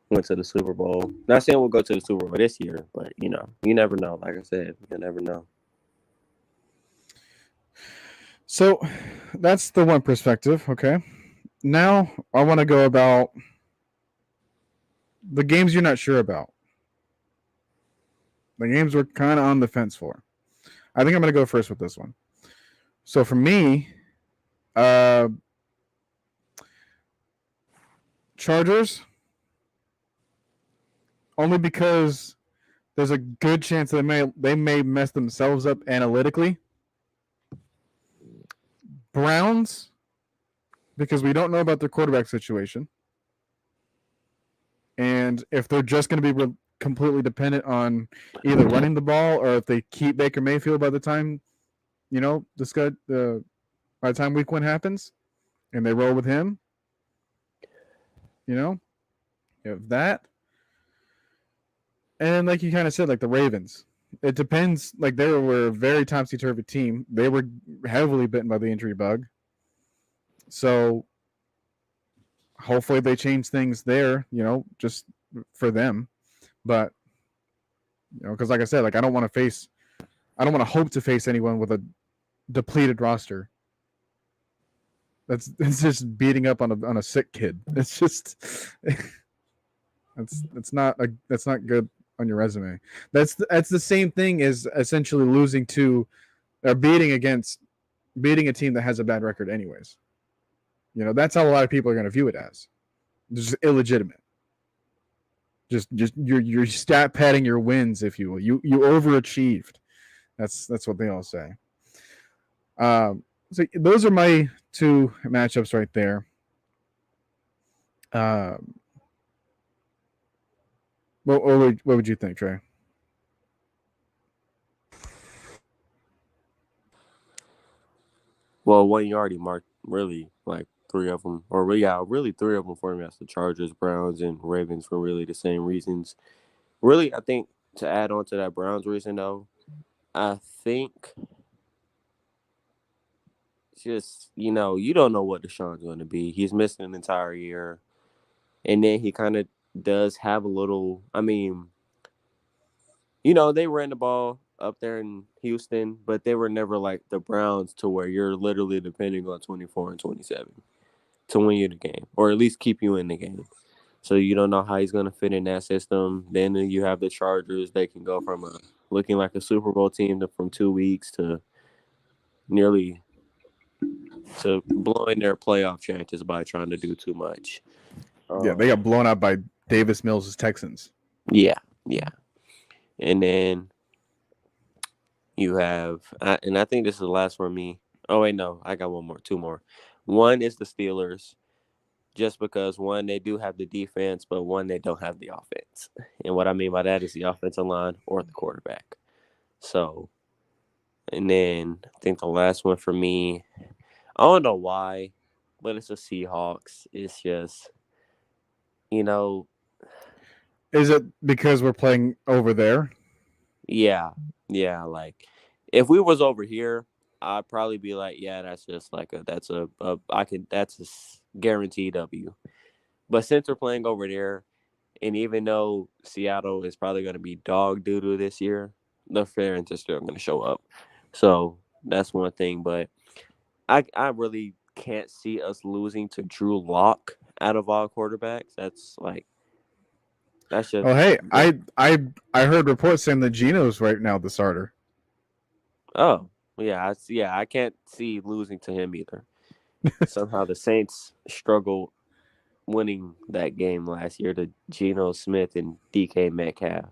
Went to the Super Bowl. Not saying we'll go to the Super Bowl this year, but you never know. Like I said, you never know. So that's the one perspective. Okay. Now I want to go about the games you're not sure about. The games we're kind of on the fence for. I think I'm going to go first with this one. So for me, Chargers, only because there's a good chance they may mess themselves up analytically. Browns, because we don't know about their quarterback situation. And if they're just going to be completely dependent on either running the ball or if they keep Baker Mayfield by the time, by the time week 1 happens and they roll with him, you have that. And like you kind of said, like the Ravens, it depends. Like they were a very topsy-turvy team. They were heavily bitten by the injury bug. So hopefully they change things there, just for them. But, because like I said, like I don't want to hope to face anyone with a depleted roster. It's just beating up on a sick kid. It's just that's not good on your resume. That's the same thing as essentially losing to or beating a team that has a bad record anyways. That's how a lot of people are going to view it as. Just illegitimate. Just you're stat padding your wins, if you will. You overachieved. That's what they all say. So those are my 2 matchups right there. What would you think, Trey? Well, one you already marked, really, like 3 of them, or really 3 of them for me. That's the Chargers, Browns, and Ravens for really the same reasons. Really, I think to add on to that Browns reason, though, I think just, you don't know what Deshaun's going to be. He's missing an entire year. And then he kind of does have a little, they ran the ball up there in Houston, but they were never like the Browns to where you're literally depending on 24 and 27 to win you the game, or at least keep you in the game. So you don't know how he's going to fit in that system. Then you have the Chargers. They can go from looking like a Super Bowl team from 2 weeks to nearly to blowing their playoff chances by trying to do too much. Yeah, they got blown out by Davis Mills' Texans. Yeah. And then you have, and I think this is the last for me. Oh, wait, no. I got two more. One is the Steelers, just because, one, they do have the defense, but one, they don't have the offense. And what I mean by that is the offensive line or the quarterback. So, and then I think the last one for me, I don't know why, but it's the Seahawks. It's just, Is it because we're playing over there? yeah. Like, if we was over here, I'd probably be like, yeah, that's just like that's a guaranteed W. But since we're playing over there, and even though Seattle is probably going to be dog doo-doo this year, the fans are still going to show up. So that's one thing. But I really can't see us losing to Drew Lock out of all quarterbacks. That's just. Oh, hey, I heard reports saying that Geno's right now the starter. Oh, yeah, I can't see losing to him either. Somehow the Saints struggled winning that game last year to Geno Smith and DK Metcalf.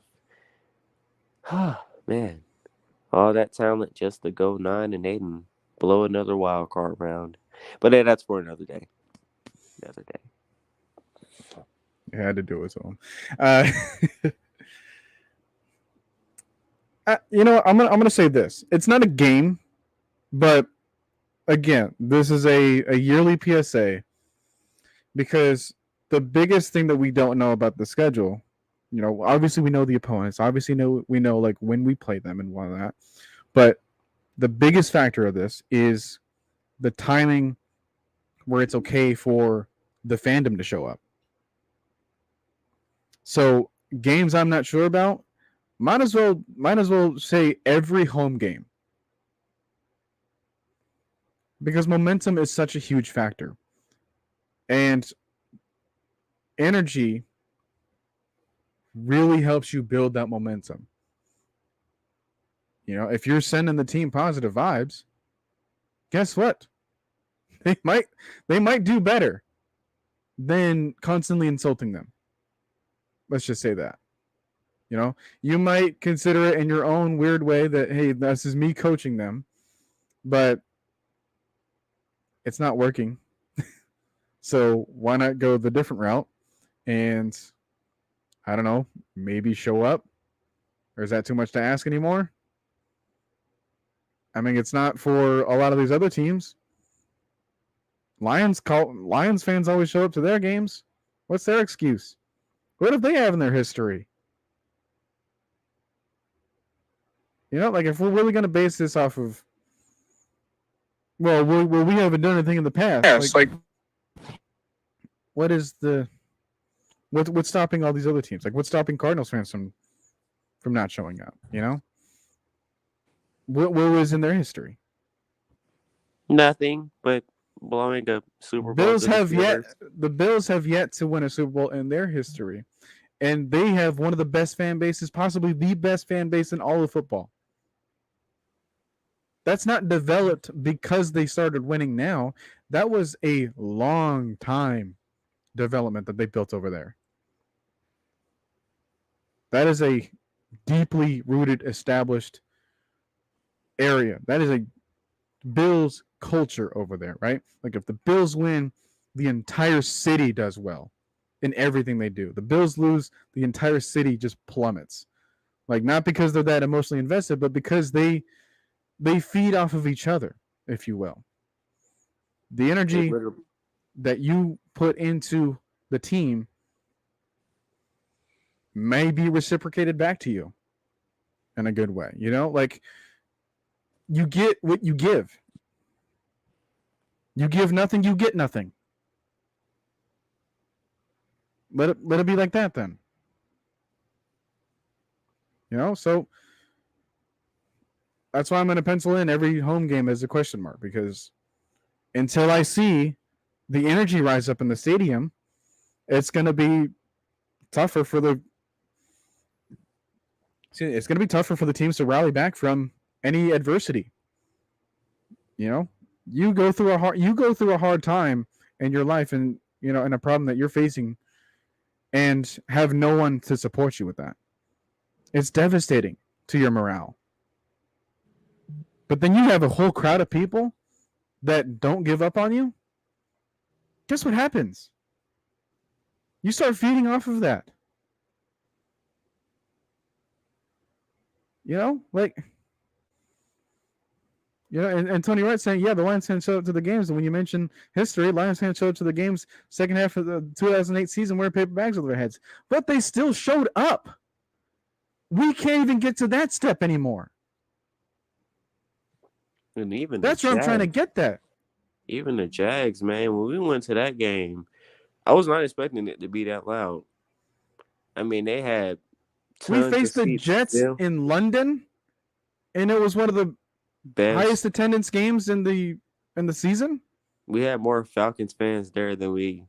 Man, all that talent just to go 9-8 and blow another wild card round. But hey, that's for another day. You had to do it to him. I'm gonna say this. It's not a game, but again, this is a yearly PSA because the biggest thing that we don't know about the schedule, obviously we know the opponents, obviously we know like when we play them and all that, but the biggest factor of this is the timing where it's okay for the fandom to show up. So games I'm not sure about, might as well say every home game. Because momentum is such a huge factor. And energy really helps you build that momentum. If you're sending the team positive vibes, guess what? They might do better than constantly insulting them. Let's just say that. You might consider it in your own weird way that, hey, this is me coaching them, but it's not working. So why not go the different route and, I don't know, maybe show up? Or is that too much to ask anymore? I mean, it's not for a lot of these other teams. Lions fans always show up to their games. What's their excuse? What if they have in their history? Like if we're really going to base this off of, well, we haven't done anything in the past. Like what is what's stopping all these other teams? Like what's stopping Cardinals fans from not showing up? What was in their history? Nothing, but blowing a Super Bowl. The Bills have yet to win a Super Bowl in their history, and they have one of the best fan bases, possibly the best fan base in all of football. That's not developed because they started winning now. That was a long time development that they built over there. That is a deeply rooted, established area. That is a Bills culture over there, right? Like if the Bills win, the entire city does well in everything they do. The Bills lose, the entire city just plummets. Like not because they're that emotionally invested, but because they feed off of each other, if you will. The energy that you put into the team may be reciprocated back to you in a good way. Like you get what you give. You give nothing, you get nothing. Let it be like that then. So that's why I'm going to pencil in every home game as a question mark, because until I see the energy rise up in the stadium, it's going to be tougher for the teams to rally back from any adversity. You go through a hard time in your life, and in a problem that you're facing, and have no one to support you with that. It's devastating to your morale. But then you have a whole crowd of people that don't give up on you. Guess what happens? You start feeding off of that. And Tony Wright saying, yeah, the Lions fans showed up to the games. And when you mention history, Lions fans showed up to the games second half of the 2008 season wearing paper bags over their heads. But they still showed up. We can't even get to that step anymore. And even that's where I'm trying to get that. Even the Jags, man, when we went to that game, I was not expecting it to be that loud. I mean, they had we faced the Jets in London, and it was one of the highest attendance games in the season. We had more Falcons fans there than we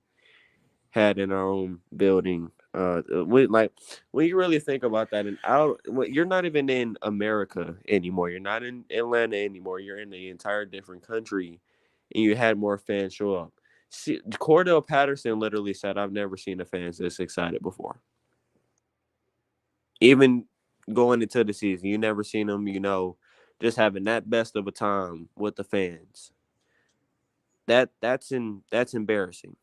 had in our own building. When you really think about that, you're not even in America anymore. You're not in Atlanta anymore. You're in the entire different country, and you had more fans show up. See, Cordell Patterson literally said, "I've never seen the fans this excited before." Even going into the season, you never seen them, just having that best of a time with the fans. That's embarrassing.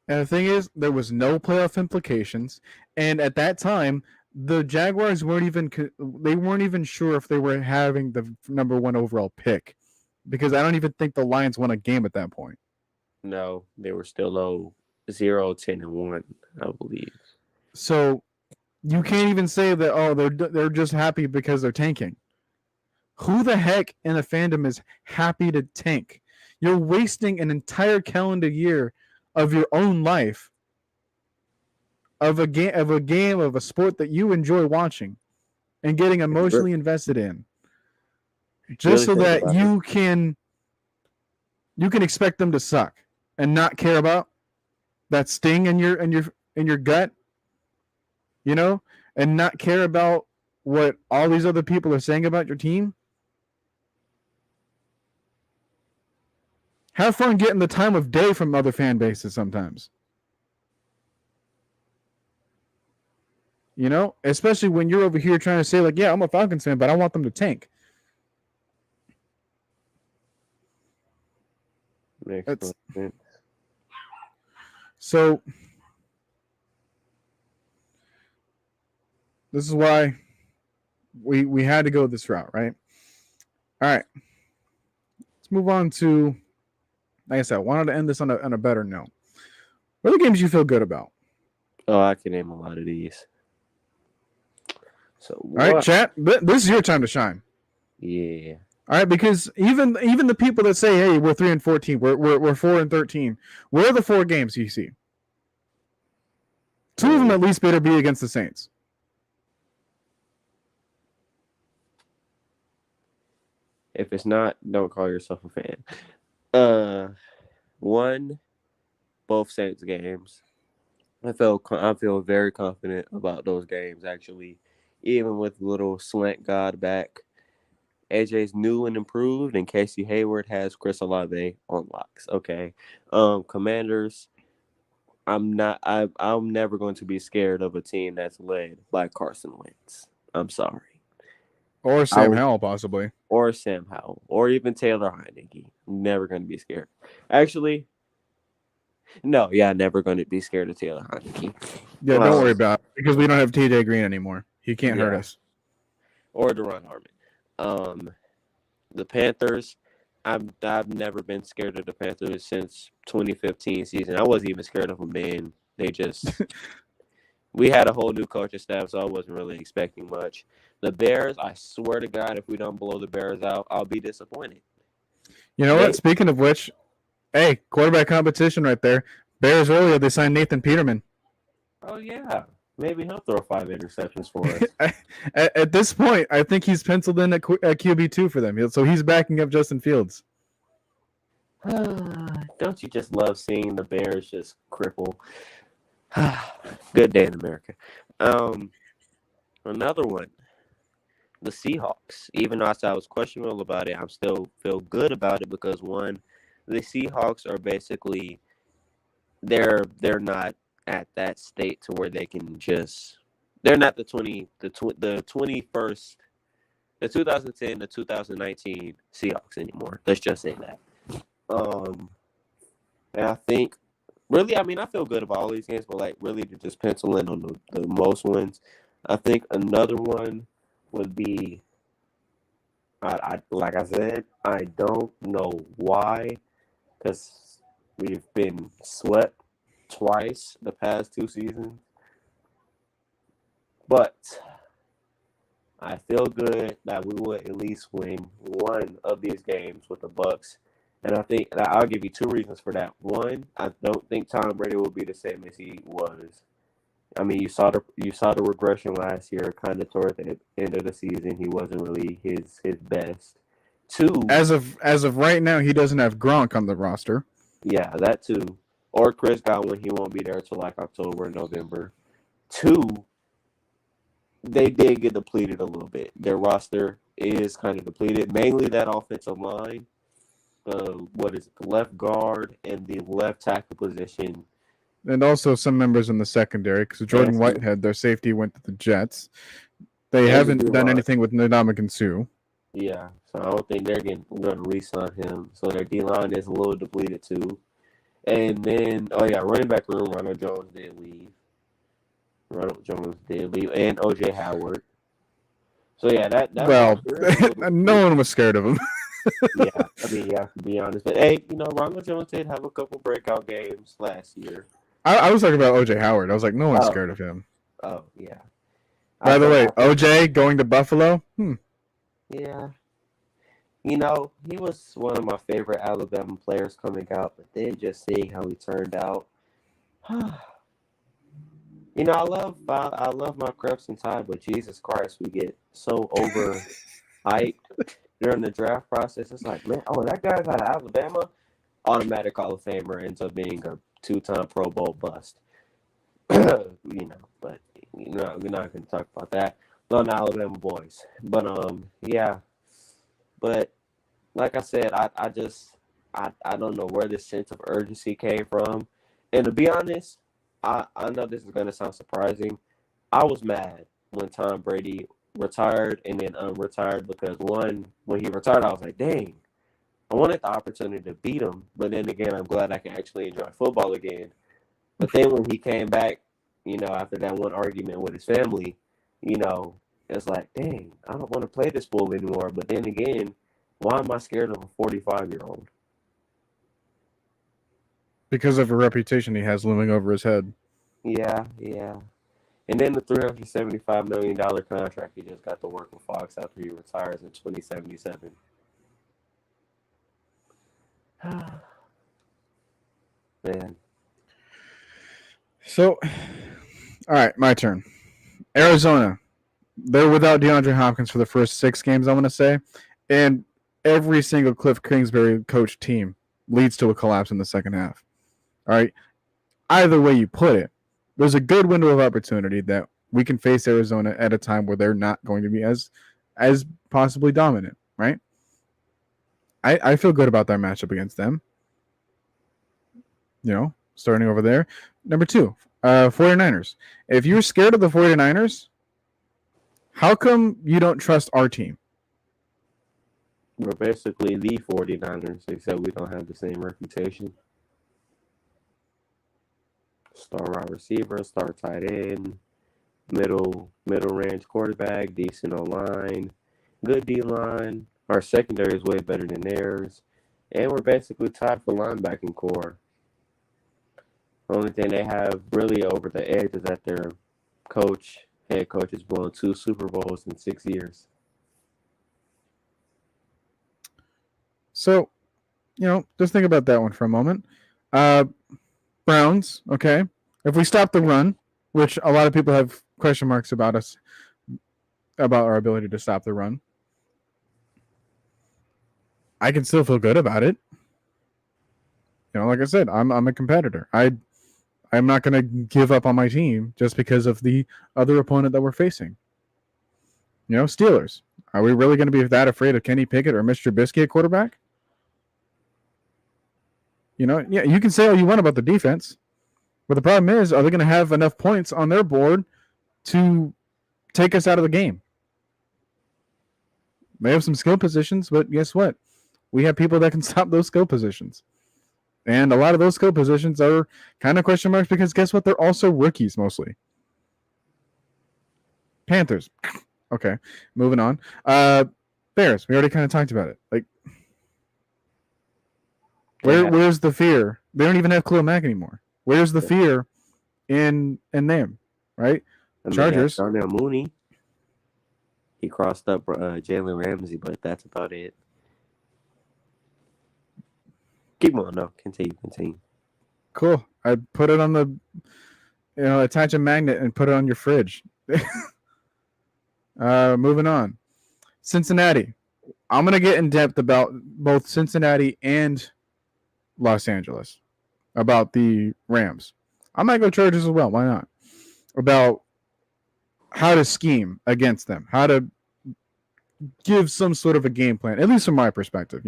And the thing is, there was no playoff implications, and at that time, the Jaguars weren't even sure if they were having the number 1 overall pick, because I don't even think the Lions won a game at that point. No, they were still 0-10-1, I believe. So you can't even say that they're just happy because they're tanking. Who the heck in a fandom is happy to tank? You're wasting an entire calendar year of your own life, of a sport that you enjoy watching and getting emotionally invested in, just so that you can expect them to suck and not care about that sting in your gut, and not care about what all these other people are saying about your team. Have fun getting the time of day from other fan bases sometimes. Especially when you're over here trying to say, yeah, I'm a Falcons fan, but I want them to tank. So this is why we had to go this route, right? All right. Let's move on to, like I said, I wanted to end this on a better note. What are the games you feel good about? Oh, I can name a lot of these. So, all right, chat. This is your time to shine. Yeah. All right, because even the people that say, "Hey, we're 3-14, we're 4-13," where are the 4 games you see? 2 of them at least better be against the Saints. If it's not, don't call yourself a fan. 1, both Saints games. I feel very confident about those games, actually. Even with little slant God back. AJ's new and improved, and Casey Hayward has Chris Olave on locks. Okay. Commanders, I'm never going to be scared of a team that's led by Carson Wentz. I'm sorry. Or Sam Howell, possibly. Or Sam Howell. Or even Taylor Heineke. I'm never going to be scared. Actually, no, never going to be scared of Taylor Heineke. Yeah, don't worry about it, because we don't have TJ Green anymore. He can't hurt us. Or Deron Harmon. The Panthers, I've never been scared of the Panthers since 2015 season. I wasn't even scared of them then. They just we had a whole new coaching staff, so I wasn't really expecting much. The Bears, I swear to God, if we don't blow the Bears out, I'll be disappointed. You know what? Speaking of which, hey, quarterback competition right there. Bears earlier, they signed Nathan Peterman. Oh, yeah. Maybe he'll throw 5 interceptions for us. At this point, I think he's penciled in at QB2 for them. So he's backing up Justin Fields. Don't you just love seeing the Bears just cripple? Good day in America. Um, Another one, the Seahawks. Even though I said I was questionable about it, I still feel good about it because one, the Seahawks are basically they're not at that state to where they can just they're not the 21st the 2010 the 2019 Seahawks anymore. Let's just say that. Um, and I think really, I mean, I feel good about all these games, but like really to just pencil in on the most ones. I think another one would be I like I said, I don't know why, because we've been swept twice the past 2 seasons. But I feel good that we will at least win one of these games with the Bucks. And I think I'll give you two reasons for that. One, I don't think Tom Brady will be the same as he was. I mean, you saw the regression last year, kind of toward the end of the season. He wasn't really his best. Two, As of right now, he doesn't have Gronk on the roster. yeah, that too. Or Chris Godwin, he won't be there till like October, November. Two, they did get depleted a little bit. Their roster is kind of depleted, mainly that offensive line. The left guard and the left tackle position. And also some members in the secondary, because Jordan Whitehead, their safety, went to the Jets. They haven't done anything with Ndamukong Suh. Yeah, so I don't think they're going to re-sign him. So their D-line is a little depleted too. And then, running back room, Ronald Jones did leave. And O.J. Howard. So, yeah, that well, no one was scared of him. Yeah, I mean, you have to be honest. But, hey, Ronald Jones did have a couple breakout games last year. I was talking about O.J. Howard. I was like, no one's scared of him. Oh, yeah. By the way, O.J. going to Buffalo? Yeah. He was one of my favorite Alabama players coming out, but then just seeing how he turned out. I love my Crimson Tide, but Jesus Christ, we get so overhyped during the draft process. It's like, man, that guy's out of Alabama. Automatic Hall of Famer ends up being a 2-time Pro Bowl bust. But we're not going to talk about that. On Alabama boys. But yeah. But like I said, I don't know where this sense of urgency came from. And to be honest, I know this is going to sound surprising. I was mad when Tom Brady retired and then unretired because when he retired, I was like, dang, I wanted the opportunity to beat him. But then again, I'm glad I can actually enjoy football again. But then when he came back, after that one argument with his family, it's like, dang, I don't want to play this fool anymore. But then again, why am I scared of a 45-year-old? Because of a reputation he has looming over his head. Yeah. And then the $375 million contract he just got to work with Fox after he retires in 2077. Man. So, all right, my turn. Arizona. They're without DeAndre Hopkins for the first 6 games, I want to say. And every single Cliff Kingsbury coach team leads to a collapse in the second half. All right. Either way you put it, there's a good window of opportunity that we can face Arizona at a time where they're not going to be as possibly dominant, right? I feel good about that matchup against them. Starting over there. Number 2, 49ers. If you're scared of the 49ers, how come you don't trust our team? We're basically the 49ers, except we don't have the same reputation. Star wide receiver, star tight end, middle range quarterback, decent O-line, good D-line. Our secondary is way better than theirs. And we're basically tied for linebacking core. The only thing they have really over the edge is that their head coach has blown 2 Super Bowls in 6 years. So, just think about that one for a moment. Browns, okay. If we stop the run, which a lot of people have question marks about our ability to stop the run, I can still feel good about it. Like I said, I'm a competitor. I I'm not going to give up on my team just because of the other opponent that we're facing. Steelers. Are we really going to be that afraid of Kenny Pickett or Mr. Trubisky at quarterback? Yeah, you can say all you want about the defense, but the problem is, are they going to have enough points on their board to take us out of the game? They have some skill positions, but guess what? We have people that can stop those skill positions. And a lot of those skill positions are kind of question marks because guess what? They're also rookies mostly. Panthers. Okay, moving on. Bears. We already kind of talked about it. Like, where's the fear? They don't even have Khalil Mack anymore. Where's the fear in them? Right? Chargers. Darnell Mooney. He crossed up Jalen Ramsey, but that's about it. Keep on, no. Continue. Cool. I put it on the, attach a magnet and put it on your fridge. Moving on. Cincinnati. I'm going to get in depth about both Cincinnati and Los Angeles, about the Rams. I might go Chargers as well. Why not? About how to scheme against them, how to give some sort of a game plan, at least from my perspective,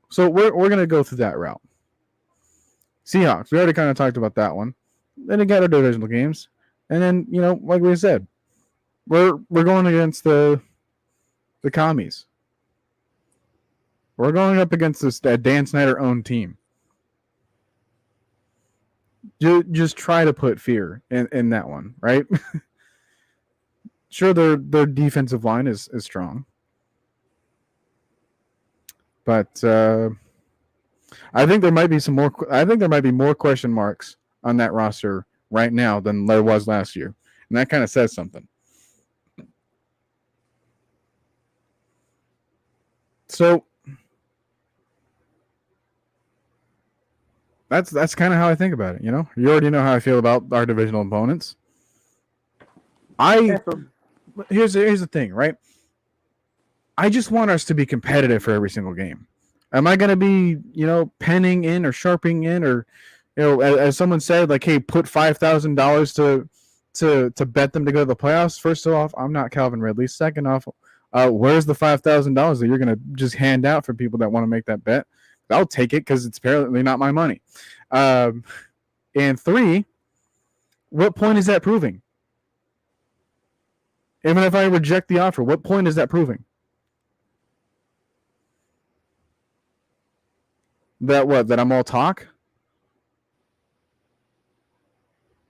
So we're going to go through that route. Seahawks, we already kind of talked about that one. Then they got our divisional games. And then, like we said, we're going against the commies. We're going up against this Dan Snyder-owned team. Just try to put fear in that one, right? Sure, their defensive line is strong. But I think there might be more question marks on that roster right now than there was last year. And that kind of says something. So that's kind of how I think about it, You already know how I feel about our divisional opponents. Here's the thing, right? I just want us to be competitive for every single game. Am I going to be, penning in or sharpening in or, as someone said, like, hey, put $5,000 to bet them to go to the playoffs? First off, I'm not Calvin Ridley. Second off, where's the $5,000 that you're going to just hand out for people that want to make that bet? I'll take it because it's apparently not my money. And 3, what point is that proving? Even if I reject the offer, what point is that proving? That I'm all talk?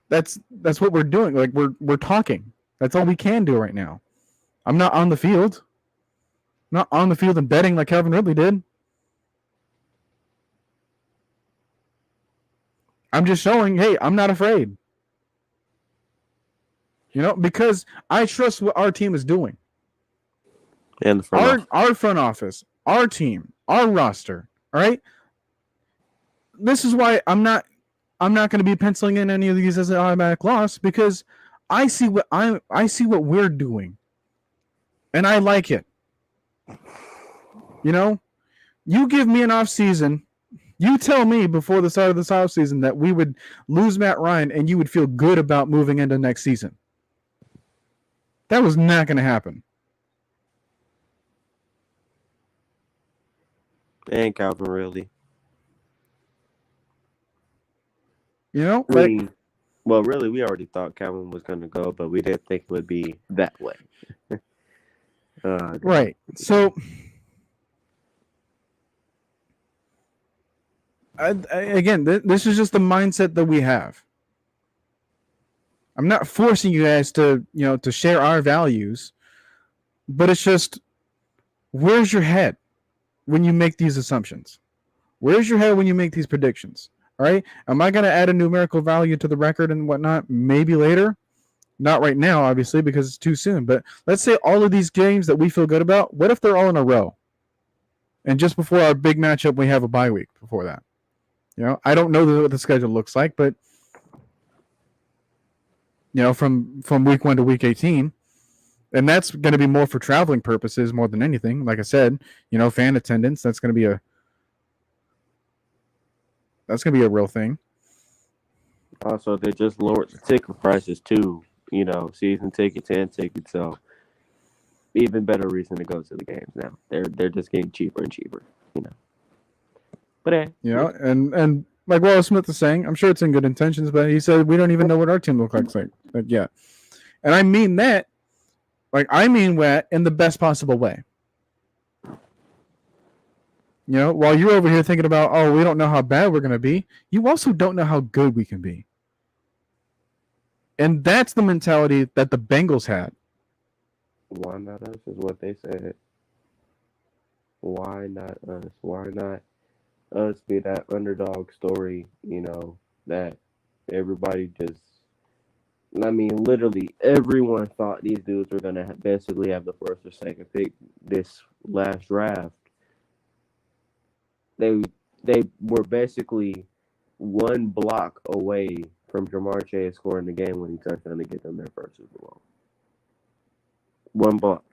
That's what we're doing. Like we're talking. That's all we can do right now. I'm not on the field. I'm not on the field and betting like Calvin Ridley did. I'm just showing, hey, I'm not afraid. Because I trust what our team is doing. And our front office, our team, our roster. All right. This is why I'm not going to be penciling in any of these as an automatic loss because I see what we're doing, and I like it. You give me an off season. You tell me before the start of this off season that we would lose Matt Ryan, and you would feel good about moving into next season. That was not going to happen. And Calvin Ridley. Really, we already thought Calvin was going to go, but we didn't think it would be that way. Right. So, again, this is just the mindset that we have. I'm not forcing you guys to share our values, but it's just, where's your head when you make these assumptions? Where's your head when you make these predictions? All right. Am I going to add a numerical value to the record and whatnot? Maybe later. Not right now, obviously, because it's too soon. But let's say all of these games that we feel good about, what if they're all in a row? And just before our big matchup, we have a bye week before that. I don't know what the schedule looks like, but from week 1 to week 18, and that's going to be more for traveling purposes more than anything. Like I said, fan attendance, that's going to be a real thing. Also, they just lowered the ticket prices too. Season tickets and tickets. So even better reason to go to the games now. They're just getting cheaper and cheaper. You know. But hey, And like Will Smith is saying, I'm sure it's in good intentions, but he said we don't even know what our team looks like yet. And I mean that, that in the best possible way. While you're over here thinking about, oh, we don't know how bad we're going to be, you also don't know how good we can be. And that's the mentality that the Bengals had. Why not us is what they said. Why not us? Why not us be that underdog story, that everybody just, literally everyone thought these dudes were going to basically have the first or second pick this last draft. They were basically one block away from Jamar Chase scoring the game when he touchdown to get them their first Super Bowl. One block.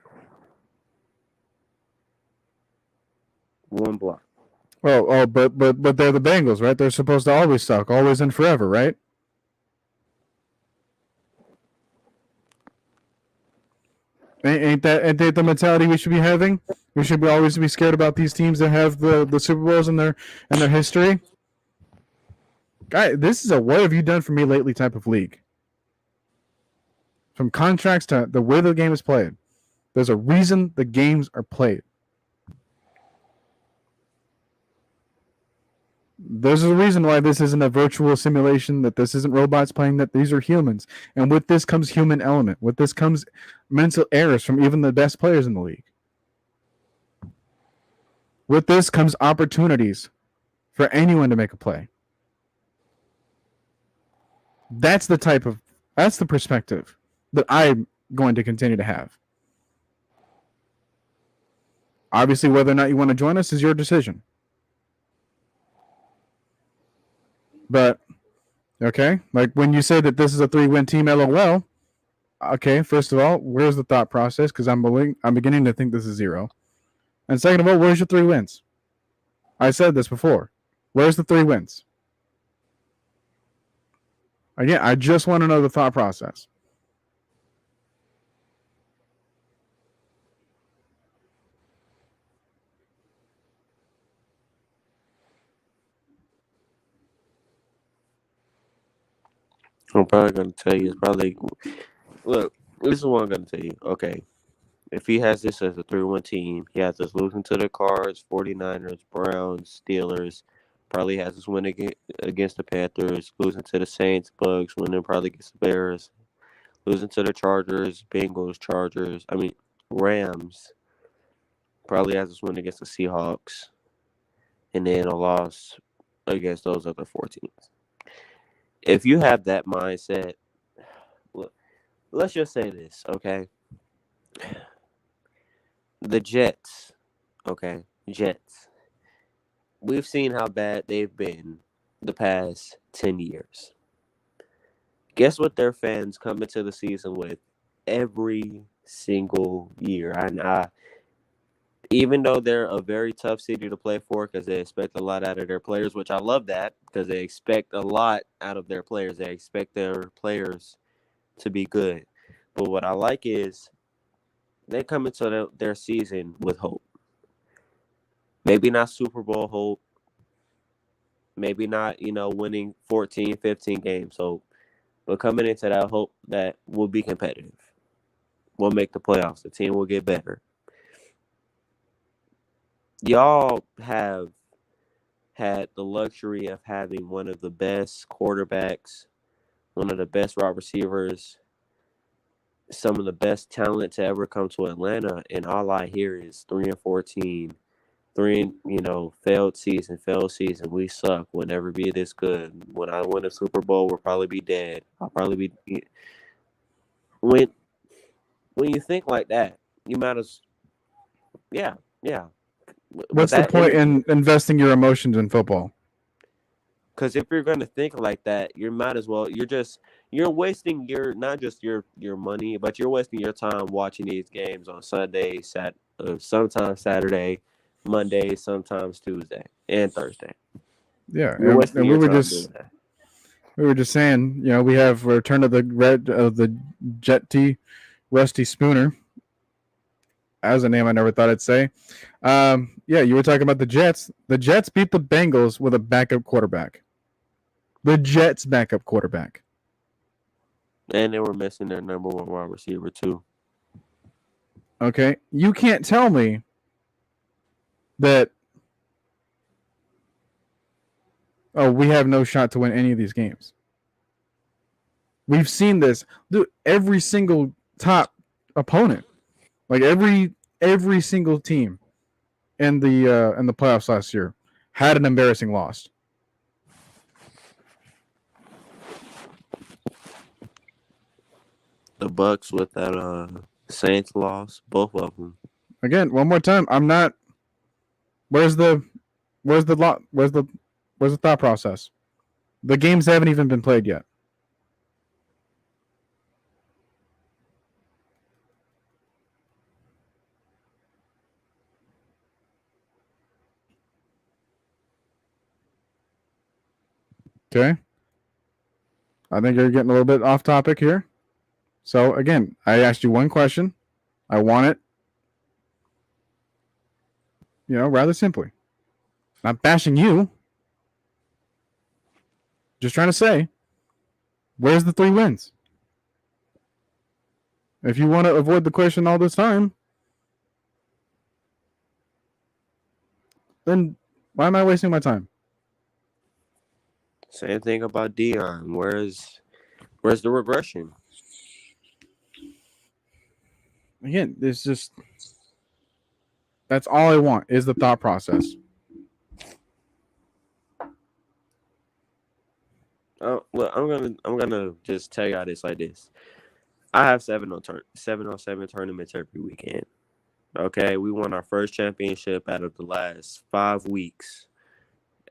One block. But they're the Bengals, right? They're supposed to always suck, always and forever, right? Ain't that the mentality we should be having? We should always be scared about these teams that have the Super Bowls in their history. Guy, this is a what have you done for me lately type of league. From contracts to the way the game is played. There's a reason the games are played. There's a reason why this isn't a virtual simulation, that this isn't robots playing, that these are humans. And with this comes human element. With this comes mental errors from even the best players in the league. With this comes opportunities for anyone to make a play. That's the perspective that I'm going to continue to have. Obviously, whether or not you want to join us is your decision. But, okay, like when you say that this is a 3-win team, LOL, okay, first of all, where's the thought process? Because I'm beginning to think this is 0. And second of all, where's your 3 wins? I said this before. Where's the 3 wins? Again, I just want to know the thought process. I'm probably going to tell you, look, this is what I'm going to tell you. Okay, if he has this as a 3-1 team, he has us losing to the Cards, 49ers, Browns, Steelers, probably has us winning against the Panthers, losing to the Saints, Bucks, winning probably against the Bears, losing to the Chargers, Bengals, Rams, probably has us win against the Seahawks, and then a loss against those other 4 teams. If you have that mindset, look, let's just say this, okay? The Jets, okay? Jets. We've seen how bad they've been the past 10 years. Guess what their fans come into the season with every single year? Even though they're a very tough city to play for because they expect a lot out of their players, which I love that because they expect a lot out of their players. They expect their players to be good. But what I like is they come into their season with hope. Maybe not Super Bowl hope. Maybe not, winning 14, 15 games hope. But coming into that hope that we'll be competitive. We'll make the playoffs. The team will get better. Y'all have had the luxury of having one of the best quarterbacks, one of the best wide receivers, some of the best talent to ever come to Atlanta, and all I hear is 3-14, failed season. We suck. We'll never be this good. When I win a Super Bowl, we'll probably be dead. I'll probably be. When you think like that, you might as, yeah. What's the point in investing your emotions in football? Because if you're going to think like that, you might as well. You're wasting not just your money, but you're wasting your time watching these games on Sunday, sometimes Saturday, Monday, sometimes Tuesday and Thursday. Yeah, and we were just We were just saying, we have return of the Jet T, Rusty Spooner. As a name I never thought I'd say. Yeah, you were talking about the Jets. The Jets beat the Bengals with a backup quarterback. The Jets' backup quarterback. And they were missing their number one wide receiver too. Okay, you can't tell me that. Oh, we have no shot to win any of these games. We've seen this. Dude, every single top opponent, like every single team in the playoffs last year, had an embarrassing loss. The Bucks with that Saints loss, both of them. Again, one more time. I'm not. Where's the thought process? The games haven't even been played yet. Okay. I think you're getting a little bit off topic here. So again, I asked you one question. I want it, rather simply. Not bashing you. Just trying to say, where's the 3 wins? If you want to avoid the question all this time, then why am I wasting my time? Same thing about Deion. Where's the regression? Again, it's just that's all I want is the thought process. Oh, well, I'm gonna just tell y'all this like this. I have 707 tournaments every weekend. Okay, we won our first championship out of the last 5 weeks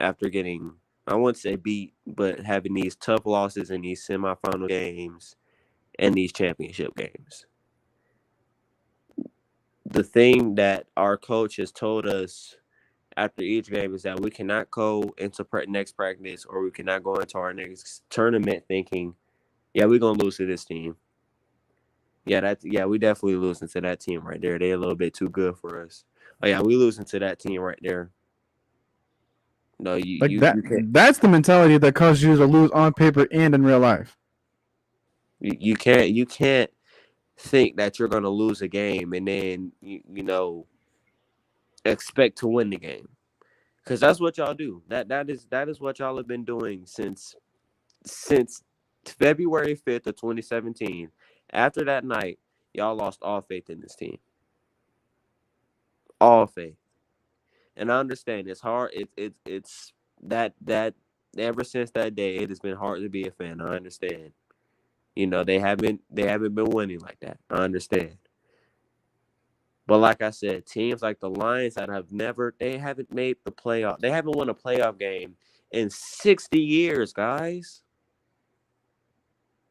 after getting, I wouldn't say beat, but having these tough losses in these semifinal games and these championship games. The thing that our coach has told us after each game is that we cannot go into next practice or we cannot go into our next tournament thinking, yeah, we're going to lose to this team. Yeah, we definitely losing to that team right there. They're a little bit too good for us. Oh, yeah, we losing to that team right there. No, you can't. That's the mentality that causes you to lose on paper and in real life. You can't think that you're going to lose a game and then, expect to win the game. Because that's what y'all do. That is what y'all have been doing since February 5th of 2017. After that night, y'all lost all faith in this team. All faith. And I understand it's hard. It's that ever since that day, it has been hard to be a fan. I understand. They haven't been winning like that. I understand. But like I said, teams like the Lions that they haven't made the playoff. They haven't won a playoff game in 60 years, guys.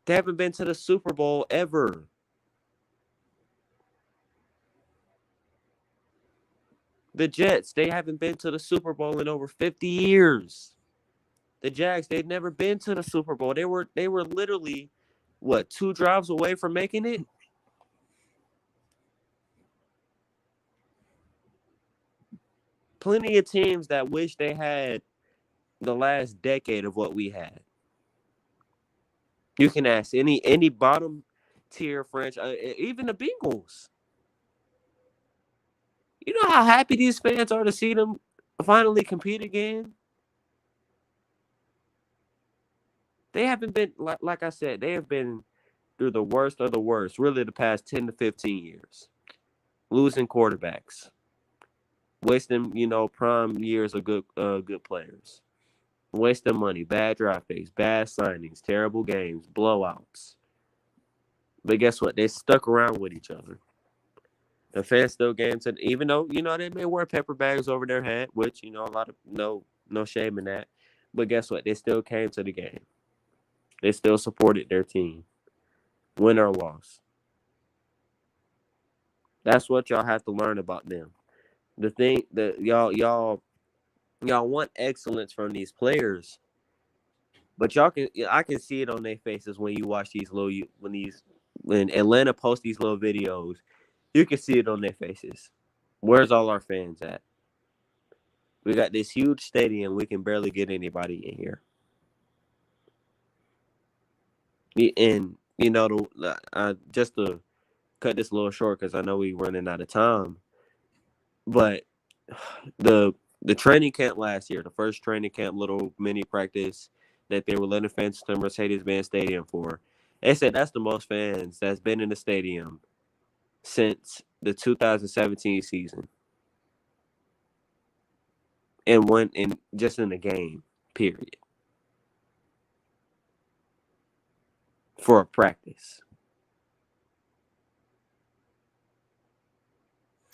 They haven't been to the Super Bowl ever. The Jets, they haven't been to the Super Bowl in over 50 years. The Jags, they've never been to the Super Bowl. They were literally, 2 drives away from making it? Plenty of teams that wish they had the last decade of what we had. You can ask any bottom tier franchise, even the Bengals. You know how happy these fans are to see them finally compete again? They haven't been, like I said, they have been through the worst of the worst, really the past 10 to 15 years. Losing quarterbacks. Wasting, prime years of good players. Wasting money, bad draft picks, bad signings, terrible games, blowouts. But guess what? They stuck around with each other. The fans still gave to, even though, they may wear pepper bags over their head, which, a lot of, no shame in that. But guess what? They still came to the game. They still supported their team. Win or loss. That's what y'all have to learn about them. The thing that y'all want excellence from these players. But I can see it on their faces when you watch when Atlanta posts these little videos. You can see it on their faces. Where's all our fans at? We got this huge stadium. We can barely get anybody in here. And just to cut this a little short because I know we're running out of time. But the training camp last year, the first training camp, little mini practice that they were letting fans to Mercedes-Benz Stadium for, they said that's the most fans that's been in the stadium since the 2017 season. And just in the game, period. For a practice.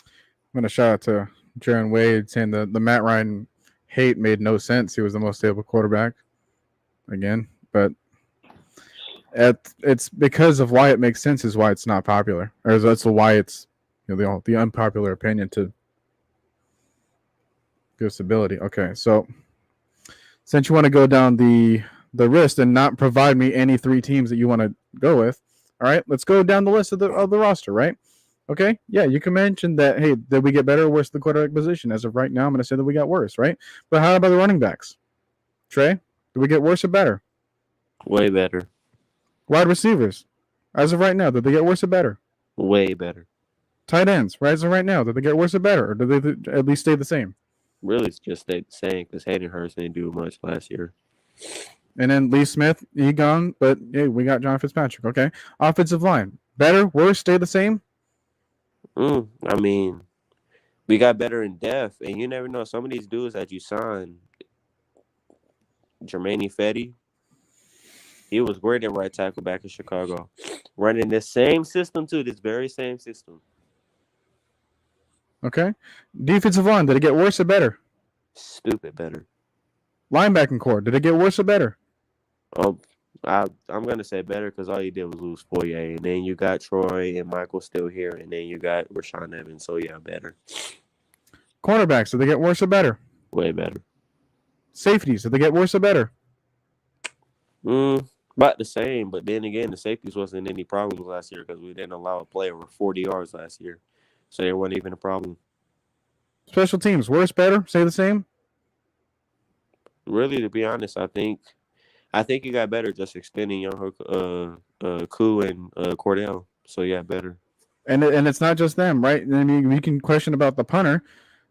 I'm gonna shout out to Jaron Wade saying the Matt Ryan hate made no sense. He was the most stable quarterback again, but it's because of why it makes sense is why it's not popular, or that's why it's the unpopular opinion to give stability. Okay, so since you want to go down the list and not provide me any three teams that you want to go with, all right, let's go down the list of the roster, right? Okay, yeah, you can mention that, hey, did we get better or worse at the quarterback position? As of right now, I'm going to say that we got worse, right? But how about the running backs? Trey, did we get worse or better? Way better. Wide receivers, as of right now, did they get worse or better? Way better. Tight ends, right, as of right now, did they get worse or better? Or did they at least stay the same? Really, it's just stayed the same because Hayden Hurst didn't do much last year. And then Lee Smith, he gone, but hey, we got John Fitzpatrick, okay? Offensive line, better, worse, stay the same? I mean, we got better in depth, and you never know. Some of these dudes that you signed, Jermaine Fetty, he was great at right tackle back in Chicago, running this same system too, this very same system. Okay. Defensive line, did it get worse or better? Stupid better. Linebacking core, did it get worse or better? I'm gonna say better because all you did was lose Foye, and then you got Troy and Michael still here, and then you got Rashaan Evans. So yeah, better. Cornerbacks, did they get worse or better? Way better. Safeties, did they get worse or better? About the same, but then again, the safeties wasn't any problems last year because we didn't allow a play over 40 yards last year, so there wasn't even a problem. Special teams, worse, better, stay the same? Really, to be honest, I think you got better just extending Young Koo and Cordell. So yeah, better. And it's not just them, right? I mean, we can question about the punter,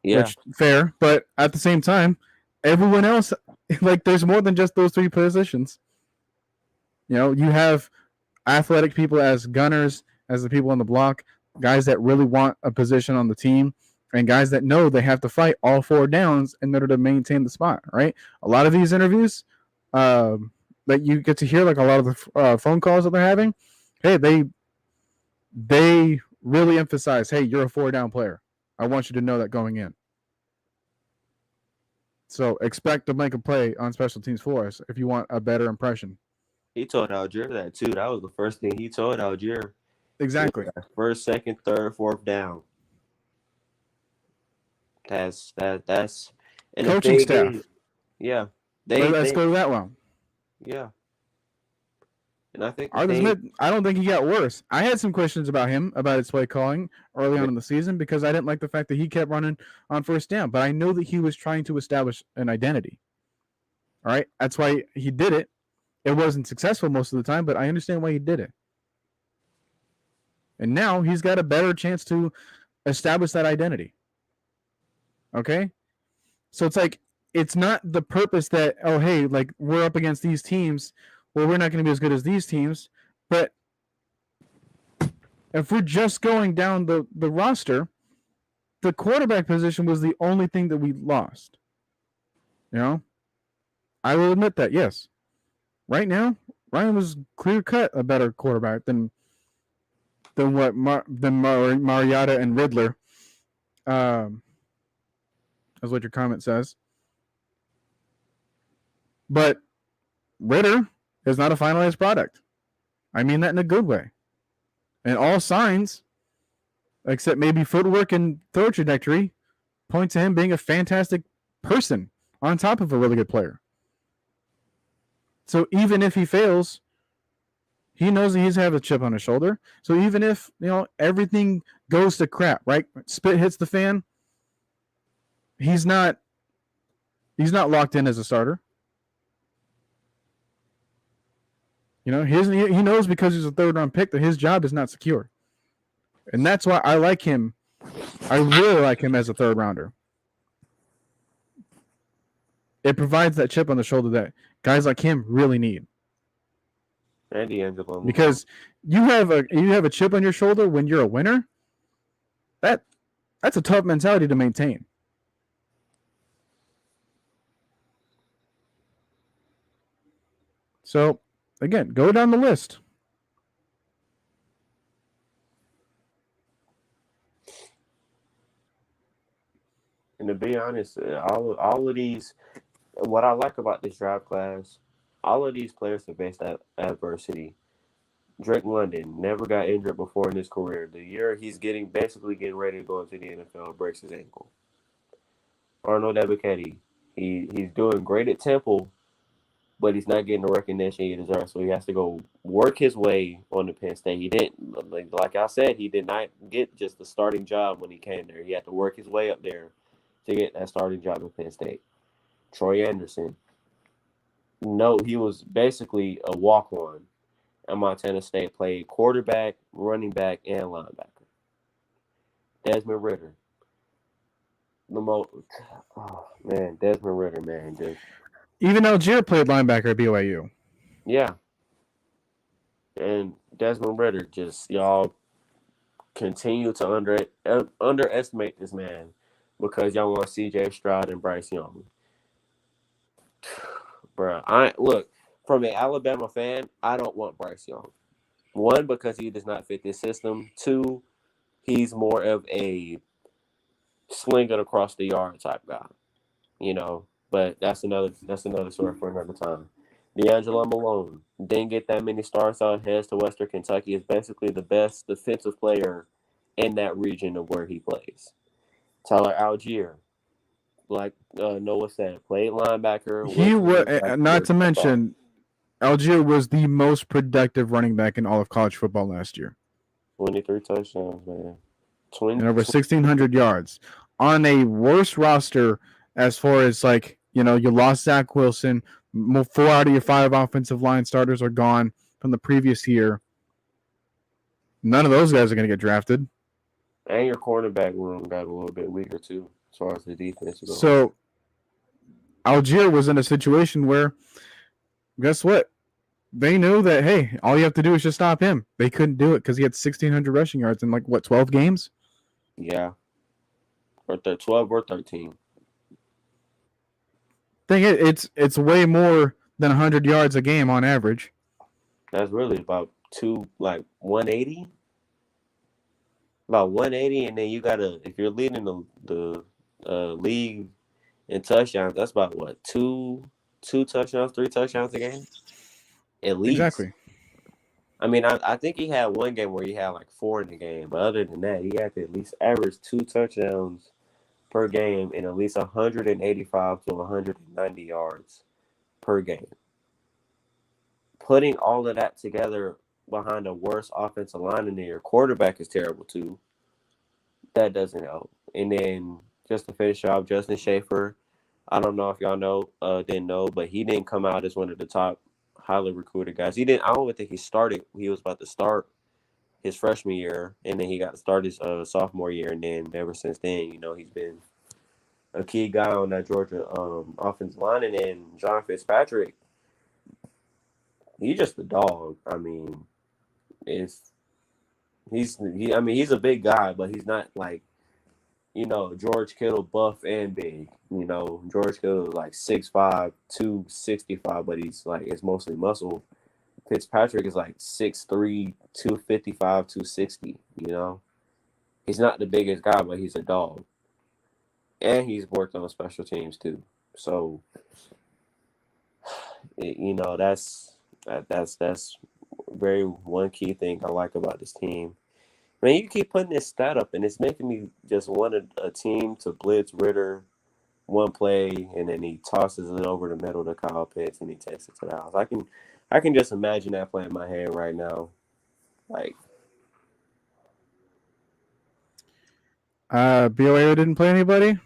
which fair, but at the same time, everyone else, like, there's more than just those three positions. You have athletic people as gunners, as the people on the block, guys that really want a position on the team, and guys that know they have to fight all four downs in order to maintain the spot, right? A lot of these interviews that you get to hear, like a lot of the phone calls that they're having, hey, they really emphasize, hey, you're a four-down player. I want you to know that going in. So expect to make a play on special teams for us if you want a better impression. He told Algier that too. That was the first thing he told Algier. Exactly. First, second, third, fourth down. That's and coaching staff. Yeah. Let's go that one. Yeah. And I think I don't think he got worse. I had some questions about him, about his play calling early on in the season, because I didn't like the fact that he kept running on first down. But I know that he was trying to establish an identity. All right? That's why he did it. It wasn't successful most of the time, but I understand why he did it. And now he's got a better chance to establish that identity. Okay? So it's like, it's not the purpose that, oh, hey, like, we're up against these teams, well, we're not going to be as good as these teams. But if we're just going down the roster, the quarterback position was the only thing that we lost. I will admit that, yes. Right now, Ryan was clear-cut a better quarterback than Mariota and Riddler. That's what your comment says. But Ridder is not a finalized product. I mean that in a good way. And all signs, except maybe footwork and throw trajectory, point to him being a fantastic person on top of a really good player. So even if he fails, he knows that he's have a chip on his shoulder. So even if everything goes to crap, right? Spit hits the fan. He's not locked in as a starter. He knows because he's a third round pick that his job is not secure. And that's why I like him. I really like him as a third rounder. It provides that chip on the shoulder that guys like him really need. And D'Angelo. Because you have a chip on your shoulder when you're a winner. That's a tough mentality to maintain. So, again, go down the list. And to be honest, all of these, what I like about this draft class, all of these players have faced adversity. Drake London never got injured before in his career. The year he's basically getting ready to go into the NFL, breaks his ankle. Arnold Ebiketie, he's doing great at Temple, but he's not getting the recognition he deserves. So he has to go work his way on the Penn State. He didn't, like I said, he did not get just the starting job when he came there. He had to work his way up there to get that starting job at Penn State. Troy Anderson, no, he was basically a walk-on at Montana State, played quarterback, running back, and linebacker. Desmond Ridder. Desmond Ridder, man. Just, even Algier played linebacker at BYU. Yeah. And Desmond Ridder, just y'all continue to underestimate this man because y'all want CJ Stroud and Bryce Young. Bruh, look, from an Alabama fan, I don't want Bryce Young. One, because he does not fit this system. Two, he's more of a sling it across the yard type guy. But that's another story for another time. D'Angelo Malone didn't get that many starts out, heads to Western Kentucky. Is basically the best defensive player in that region of where he plays. Tyler Algier, like Noah said, played linebacker. He was, not to mention, Algier was the most productive running back in all of college football last year. 23 touchdowns, man. And over 1,600 yards on a worse roster as far as you lost Zach Wilson. 4 out of your 5 offensive line starters are gone from the previous year. None of those guys are going to get drafted. And your cornerback room got a little bit weaker too, as far as the defense goes. So Algier was in a situation where, guess what? They knew that, hey, all you have to do is just stop him. They couldn't do it because he had 1,600 rushing yards in 12 games? Yeah. Or 12 or 13. It's way more than 100 yards a game on average. That's really about 180. About 180, and then you gotta, if you're leading the league in touchdowns, that's about what, two touchdowns, 3 touchdowns a game, at least. Exactly. I mean, I think he had one game where he had 4 in the game, but other than that, he had to at least average 2 touchdowns per game and at least 185 to 190 yards per game. Putting all of that together behind a worse offensive line, and then your quarterback is terrible too, that doesn't help. And then just to finish off, Justin Schaefer, I don't know if y'all didn't know, but he didn't come out as one of the top highly recruited guys. I don't even think he started. He was about to start his freshman year, and then he got to start his sophomore year, and then ever since then, he's been a key guy on that Georgia offensive line. And then John Fitzpatrick, he's just a dog. I mean, he's a big guy, but he's not George Kittle buff and big. George Kittle is 6'5", 265, but he's it's mostly muscle. Fitzpatrick is 6'3", 255, 260. He's not the biggest guy, but he's a dog, and he's worked on special teams too. So, that's very one key thing I like about this team. Man, you keep putting this stat up, and it's making me just want a team to blitz Ridder one play, and then he tosses it over the middle to Kyle Pitts, and he takes it to the house. I can just imagine that play in my head right now. Like, BYU didn't play anybody.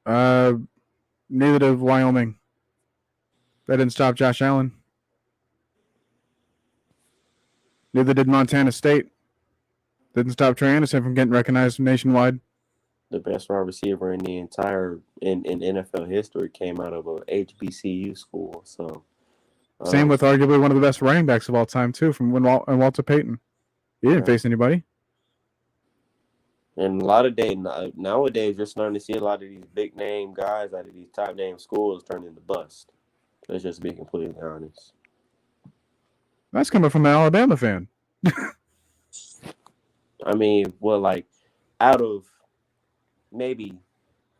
Neither did Wyoming. That didn't stop Josh Allen. Neither did Montana State. Didn't stop Trey Anderson from getting recognized nationwide. the best wide receiver in the entire in NFL history came out of a HBCU school. So same with arguably one of the best running backs of all time too, from Walter Payton. He didn't face anybody. And a lot of nowadays, you're starting to see a lot of these big name guys out of these top name schools turn into bust. Let's just be completely honest. That's coming from an Alabama fan. I mean, well, like, out of maybe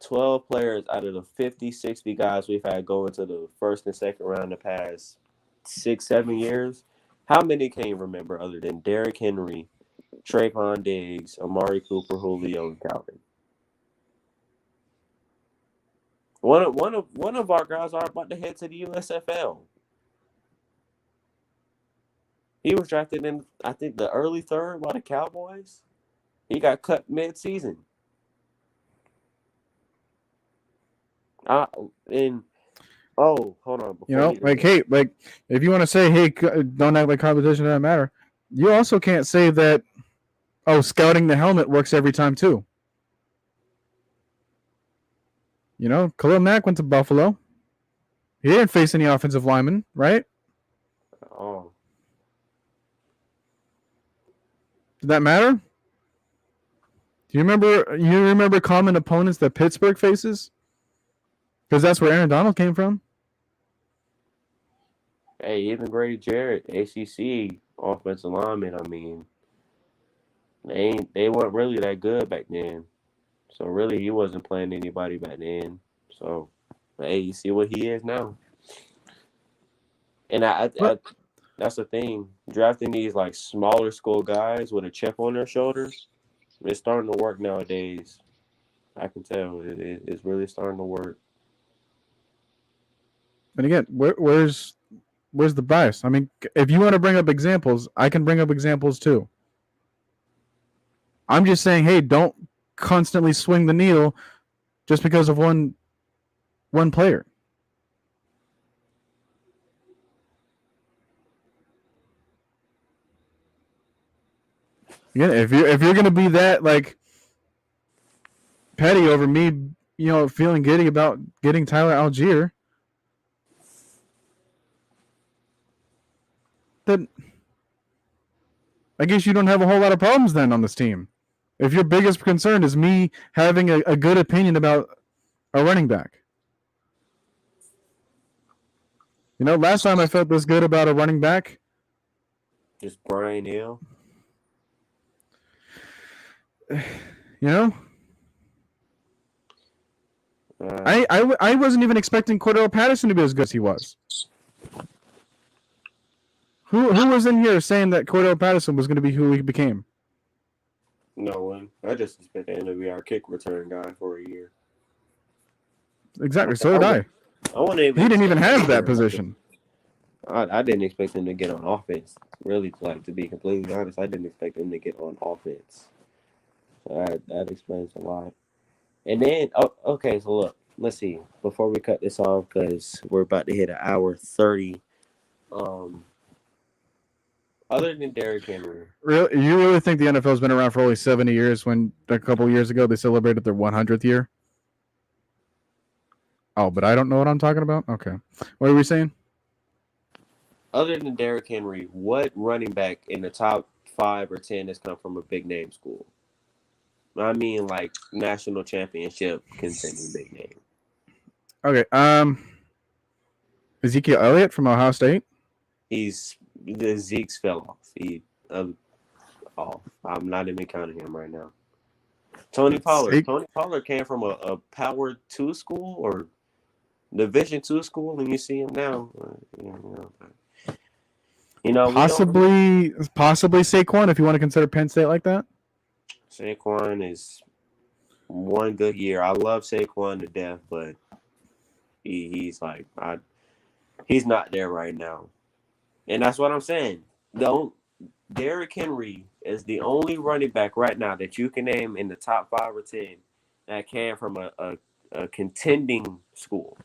12 players out of the 50, 60 guys we've had go into the first and second round the past 6, 7 years, how many can you remember other than Derrick Henry, Trayvon Diggs, Amari Cooper, Julio, and Calvin? One of our guys are about to head to the USFL. He was drafted in, I think, the early third by the Cowboys. He got cut mid-season. Hold on. You know, like, hey, like, if you want to say, hey, don't act like competition doesn't matter, you also can't say that, scouting the helmet works every time too. You know, Khalil Mack went to Buffalo. He didn't face any offensive linemen, right? Oh. Did that matter? Do you remember common opponents that Pittsburgh faces? Because that's where Aaron Donald came from. Hey, even Grady Jarrett, ACC offensive lineman, I mean, they weren't really that good back then. So really, he wasn't playing anybody back then. So, hey, you see what he is now. And I that's the thing. Drafting these like smaller school guys with a chip on their shoulders, it's starting to work nowadays. I can tell it's really starting to work. And again, where's the bias? I mean, if you want to bring up examples, I can bring up examples too. I'm just saying, hey, don't constantly swing the needle just because of one player. Yeah, if you're gonna be that like petty over me, you know, feeling giddy about getting Tyler Algier, then I guess you don't have a whole lot of problems then on this team. If your biggest concern is me having a good opinion about a running back. You know, last time I felt this good about a running back. Just Brian Hill. You know? I wasn't even expecting Cordell Patterson to be as good as he was. Who was in here saying that Cordell Patterson was going to be who he became? No one. I just expected him to be our kick return guy for a year. Exactly. So did I. He didn't even have that position. I didn't expect him to get on offense. Really, like, to be completely honest, I didn't expect him to get on offense. So that explains a lot. And then, okay, so look, let's see. Before we cut this off, because we're about to hit an hour 30. Other than Derrick Henry. Really, you really think the NFL's been around for only 70 years when a couple years ago they celebrated their 100th year? Oh, but I don't know what I'm talking about? Okay. What are we saying? Other than Derrick Henry, what running back in the top 5 or 10 has come from a big name school? I mean, like, national championship contending big name. Okay. Ezekiel Elliott from Ohio State? The Zeke's fell off. I'm not even counting him right now. Tony Pollard. Tony Pollard came from a Power 2 school or Division 2 school, and you see him now. Possibly Saquon, if you want to consider Penn State like that. Saquon is one good year. I love Saquon to death, but he's like he's not there right now, and that's what I'm saying. Derrick Henry is the only running back right now that you can name in the top 5 or 10 that came from a contending school.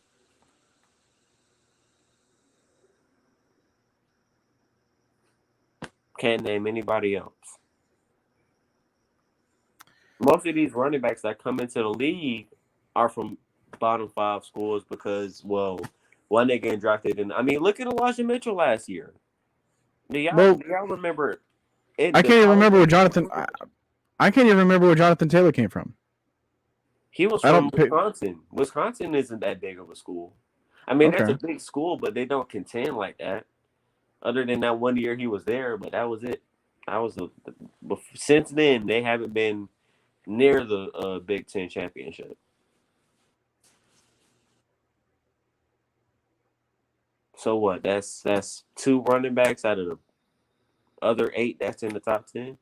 Can't name anybody else. Most of these running backs that come into the league are from bottom 5 schools because, well, one they getting drafted in. I mean, look at Elijah Mitchell last year. Do y'all remember it? I can't even remember where Jonathan. I can't even remember where Jonathan Taylor came from. He was from Wisconsin. Wisconsin isn't that big of a school. I mean, that's a big school, but they don't contend like that. Other than that one year he was there, but that was it. Since then, they haven't been near the Big Ten championship. So what? That's 2 running backs out of the other 8 that's in the top 10.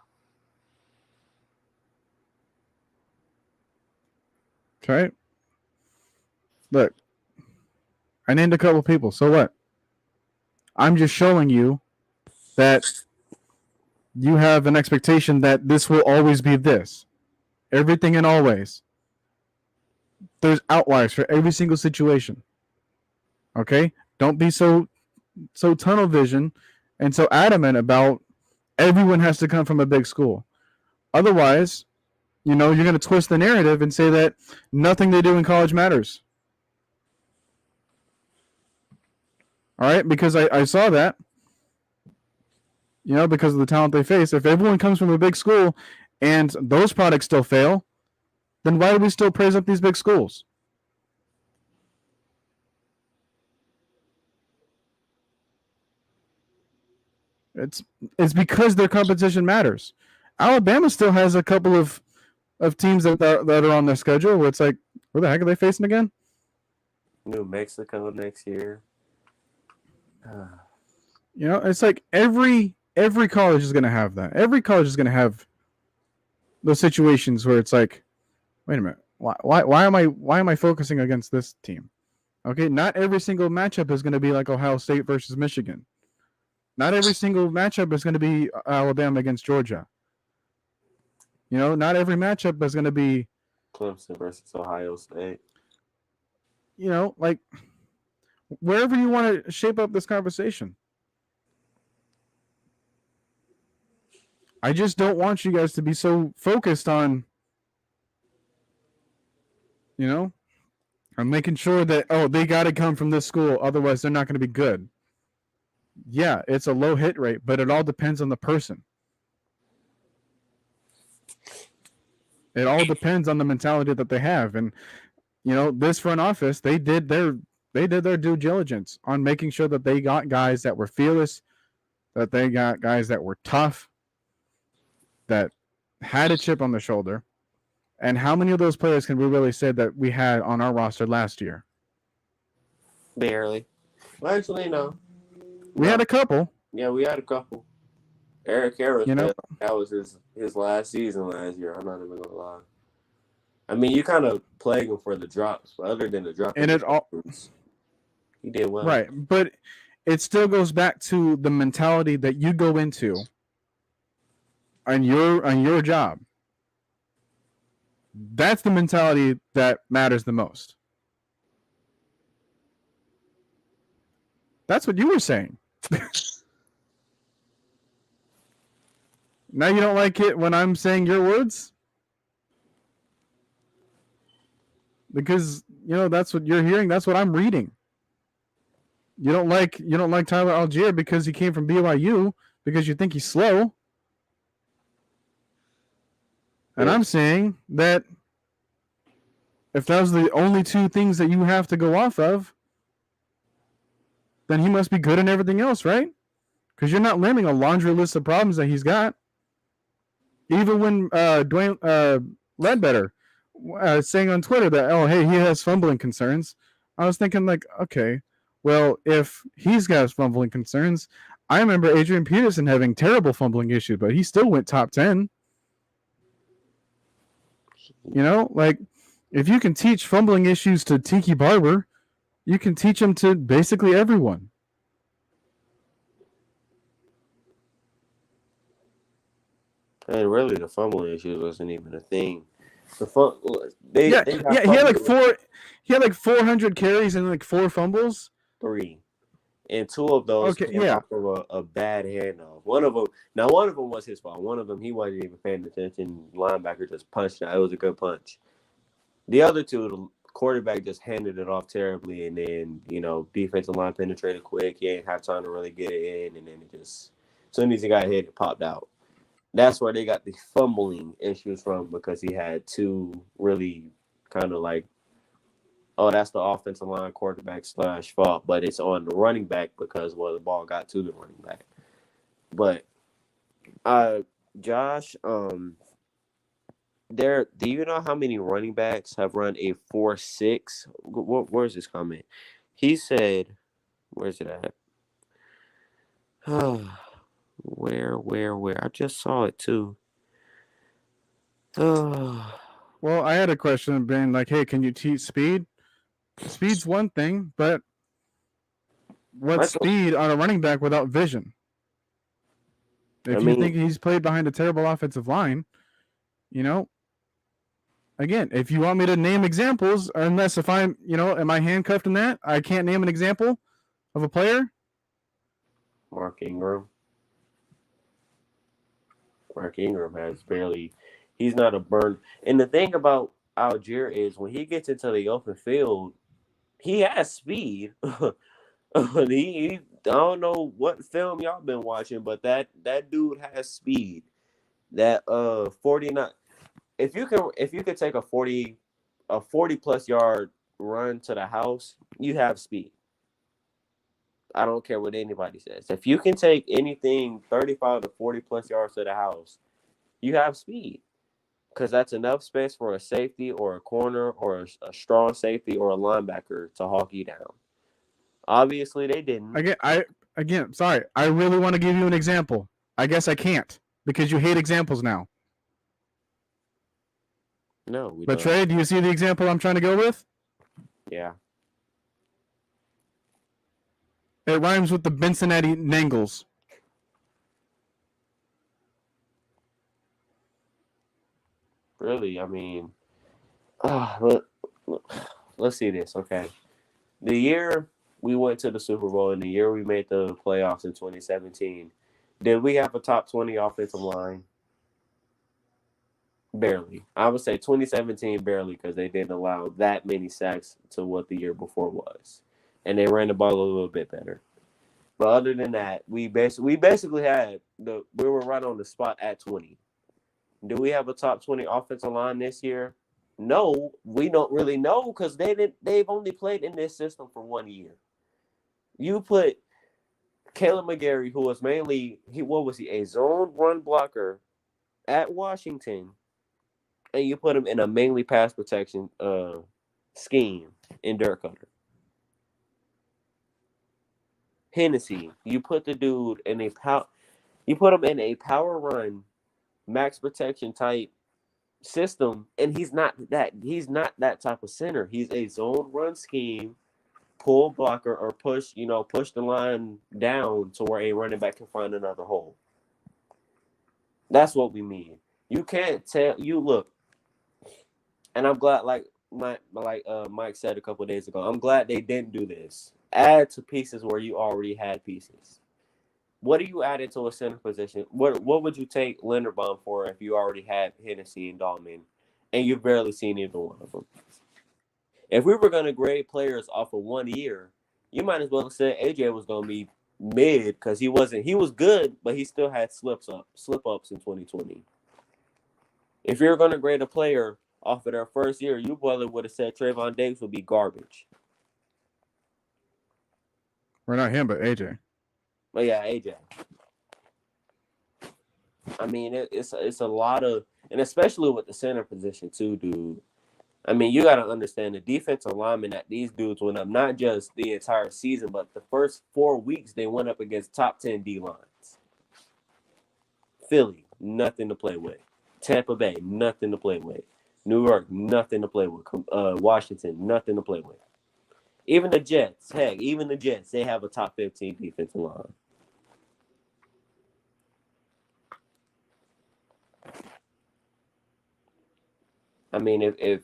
Okay. Look, I named a couple people. So what? I'm just showing you that you have an expectation that this will always be this. Everything and always. There's outliers for every single situation. Okay? Don't be so tunnel vision and so adamant about everyone has to come from a big school. Otherwise, you're going to twist the narrative and say that nothing they do in college matters. All right? Because I saw that. Because of the talent they face. If everyone comes from a big school and those products still fail, then why do we still praise up these big schools? It's because their competition matters. Alabama still has a couple of teams that are on their schedule where it's like, where the heck are they facing again? New Mexico next year. It's like every college is going to have that. Every college is going to have those situations where it's like, wait a minute, why am I focusing against this team? Okay, not every single matchup is going to be like Ohio State versus Michigan. Not every single matchup is going to be Alabama against Georgia. Not every matchup is going to be Clemson versus Ohio State. Like wherever you want to shape up this conversation. I just don't want you guys to be so focused on, on making sure that, they got to come from this school, otherwise they're not going to be good. Yeah, it's a low hit rate, but it all depends on the person. It all depends on the mentality that they have. And, this front office, they did their due diligence on making sure that they got guys that were fearless, that they got guys that were tough, that had a chip on their shoulder. And how many of those players can we really say that we had on our roster last year? Barely. Well, actually, no. We had a couple. Yeah, we had a couple. Eric Harris, that was his last season last year. I'm not even gonna lie. I mean, you kind of plague him for the drops, but other than the drops, he did well. Right, but it still goes back to the mentality that you go into on your job. That's the mentality that matters the most. That's what you were saying. Now you don't like it when I'm saying your words? Because, that's what you're hearing. That's what I'm reading. You don't like Tyler Algier because he came from BYU because you think he's slow. And I'm saying that if that was the only 2 things that you have to go off of, then he must be good in everything else, right? Because you're not naming a laundry list of problems that he's got. Even when Dwayne Ledbetter saying on Twitter that, hey, he has fumbling concerns, I was thinking like, okay, well, if he's got fumbling concerns, I remember Adrian Peterson having terrible fumbling issues, but he still went top 10. You know, like if you can teach fumbling issues to Tiki Barber, you can teach them to basically everyone. And really, the fumbling issue wasn't even a thing. They Yeah, got yeah, he had like fumbled four, he had like 400 carries and like 4 fumbles. 3. And 2 of those Okay, came yeah, off of a bad handoff. One of them was his fault. One of them, he wasn't even paying attention. Linebacker just punched it. It was a good punch. The other 2, the quarterback just handed it off terribly, and then, defensive line penetrated quick. He ain't have time to really get it in, and then it just, as soon as he got hit, it popped out. That's where they got the fumbling issues from, because he had 2 really kind of like, oh, that's the offensive line quarterback / fault, but it's on the running back because, well, the ball got to the running back. But Josh, do you know how many running backs have run a 4.6? Where's this comment? He said, where's it at? Where? I just saw it too. well, I had a question being like, hey, can you teach speed? Speed's one thing, but what's speed on a running back without vision? If you think he's played behind a terrible offensive line, again, if you want me to name examples, unless if I'm, am I handcuffed in that? I can't name an example of a player? Mark Ingram has barely, he's not a burn. And the thing about Algier is when he gets into the open field, he has speed. I don't know what film y'all been watching, but that dude has speed. That 49. If you could take a 40 plus yard run to the house, you have speed. I don't care what anybody says. If you can take anything 35 to 40 plus yards to the house, you have speed. Because that's enough space for a safety or a corner or a strong safety or a linebacker to hawk you down. Obviously, they didn't. Sorry. I really want to give you an example. I guess I can't because you hate examples now. No, we but don't. Trey, do you see the example I'm trying to go with? Yeah. It rhymes with the Cincinnati Bengals. Really, I mean, let's see this, okay? The year we went to the Super Bowl and the year we made the playoffs in 2017, did we have a top 20 offensive line? Barely. I would say 2017 barely, because they didn't allow that many sacks to what the year before was. And they ran the ball a little bit better. But other than that, we basically had we were right on the spot at 20. Do we have a top 20 offensive line this year? No, we don't really know, because they've only played in this system for 1 year. You put Caleb McGarry, who was mainly a zone run blocker at Washington, and you put him in a mainly pass protection scheme in Dirk Cutter. Hennessy, you put the dude in a power run, max protection type system, and he's not that type of center. He's a zone run scheme, pull blocker, or push the line down to where a running back can find another hole. That's what we mean. You can't tell. You look, and I'm glad, like Mike said a couple of days ago, I'm glad they didn't do this. Add to pieces where you already had pieces. What do you add into a center position? What would you take Linderbaum for if you already had Hennessy and Dahlman, and you've barely seen either one of them? If we were going to grade players off of 1 year, you might as well have said AJ was going to be mid, because he wasn't. He was good, but he still had slip ups in 2020. If you're going to grade a player off of their first year, you probably would have said Trayvon Diggs would be garbage. We're not him, but AJ. But yeah, AJ. I mean, it's a lot of, and especially with the center position too, dude. I mean, you got to understand the defensive linemen that these dudes went up, not just the entire season, but the first 4 weeks they went up against top 10 D lines. Philly, nothing to play with. Tampa Bay, nothing to play with. New York, nothing to play with. Washington, nothing to play with. Even the Jets, heck, they have a top 15 defensive line. I mean, if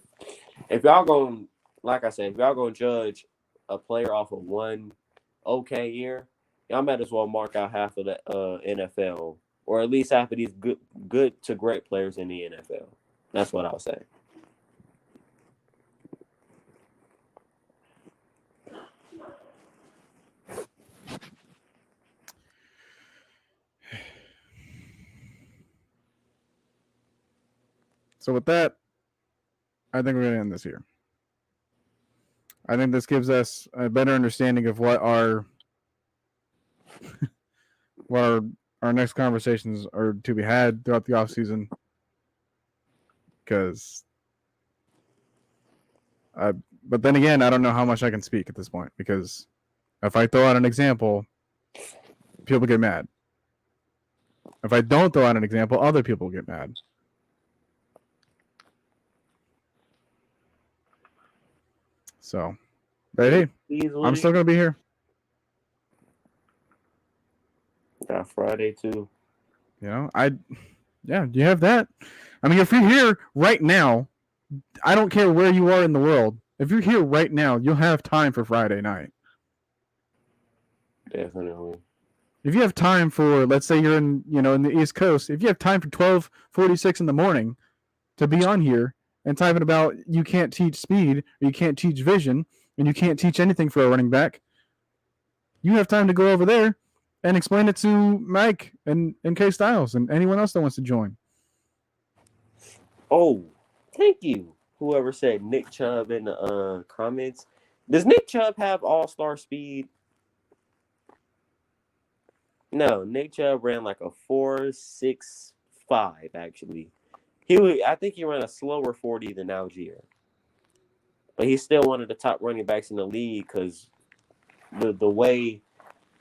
y'all going, like I said, if y'all going to judge a player off of one okay year, y'all might as well mark out half of the NFL, or at least half of these good to great players in the NFL. That's what I'll say. So with that, I think we're going to end this here. I think this gives us a better understanding of what our next conversations are to be had throughout the offseason. But then again, I don't know how much I can speak at this point, because if I throw out an example, people get mad. If I don't throw out an example, other people get mad. So, but hey, I'm still going to be here. Got Friday too. You know, you have that. I mean, if you're here right now, I don't care where you are in the world. If you're here right now, you'll have time for Friday night. Definitely. If you have time for, let's say you're in the East Coast, if you have time for 12:46 in the morning to be on here and typing about you can't teach speed, or you can't teach vision, and you can't teach anything for a running back, you have time to go over there and explain it to Mike and K Styles and anyone else that wants to join. Oh, thank you. Whoever said Nick Chubb in the comments. Does Nick Chubb have all-star speed? No, Nick Chubb ran like a 4.65 actually. I think he ran a slower 40 than Algier. But he's still one of the top running backs in the league, because the way,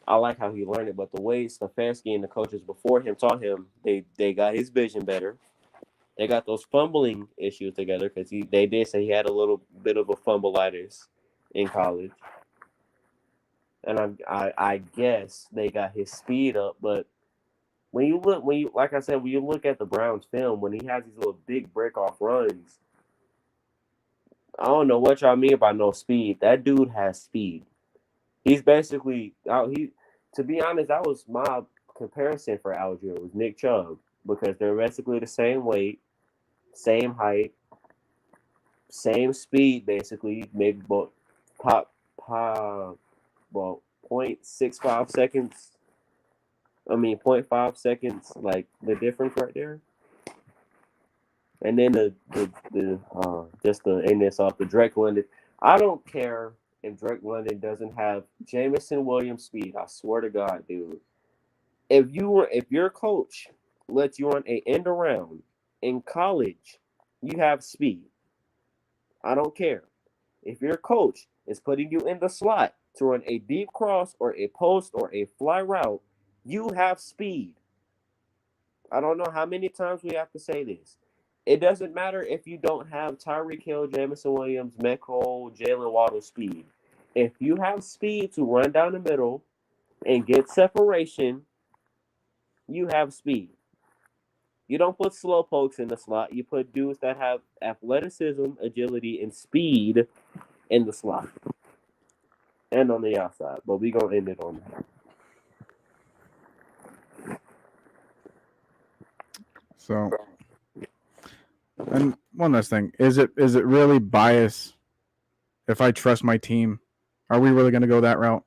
I like how he learned it, but the way Stefanski and the coaches before him taught him, they got his vision better. They got those fumbling issues together, because they did say he had a little bit of a fumbleitis in college. And I guess they got his speed up, but when you look at the Browns film, when he has these little big break off runs, I don't know what y'all mean by no speed. That dude has speed. He's basically to be honest, that was my comparison for Algier was Nick Chubb, because they're basically the same weight, same height, same speed, basically, maybe about 0.65 seconds. 0.5 seconds, like the difference right there. And then the Drake London. I don't care if Drake London doesn't have Jameson Williams speed. I swear to God, dude. If your coach lets you run an end around in college, you have speed. I don't care. If your coach is putting you in the slot to run a deep cross or a post or a fly route, you have speed. I don't know how many times we have to say this. It doesn't matter if you don't have Tyreek Hill, Jameson Williams, Metcalf, Jalen Waddle speed. If you have speed to run down the middle and get separation, you have speed. You don't put slow pokes in the slot. You put dudes that have athleticism, agility, and speed in the slot and on the outside. But we're going to end it on that. So, and one last thing. Is it really bias if I trust my team? Are we really going to go that route?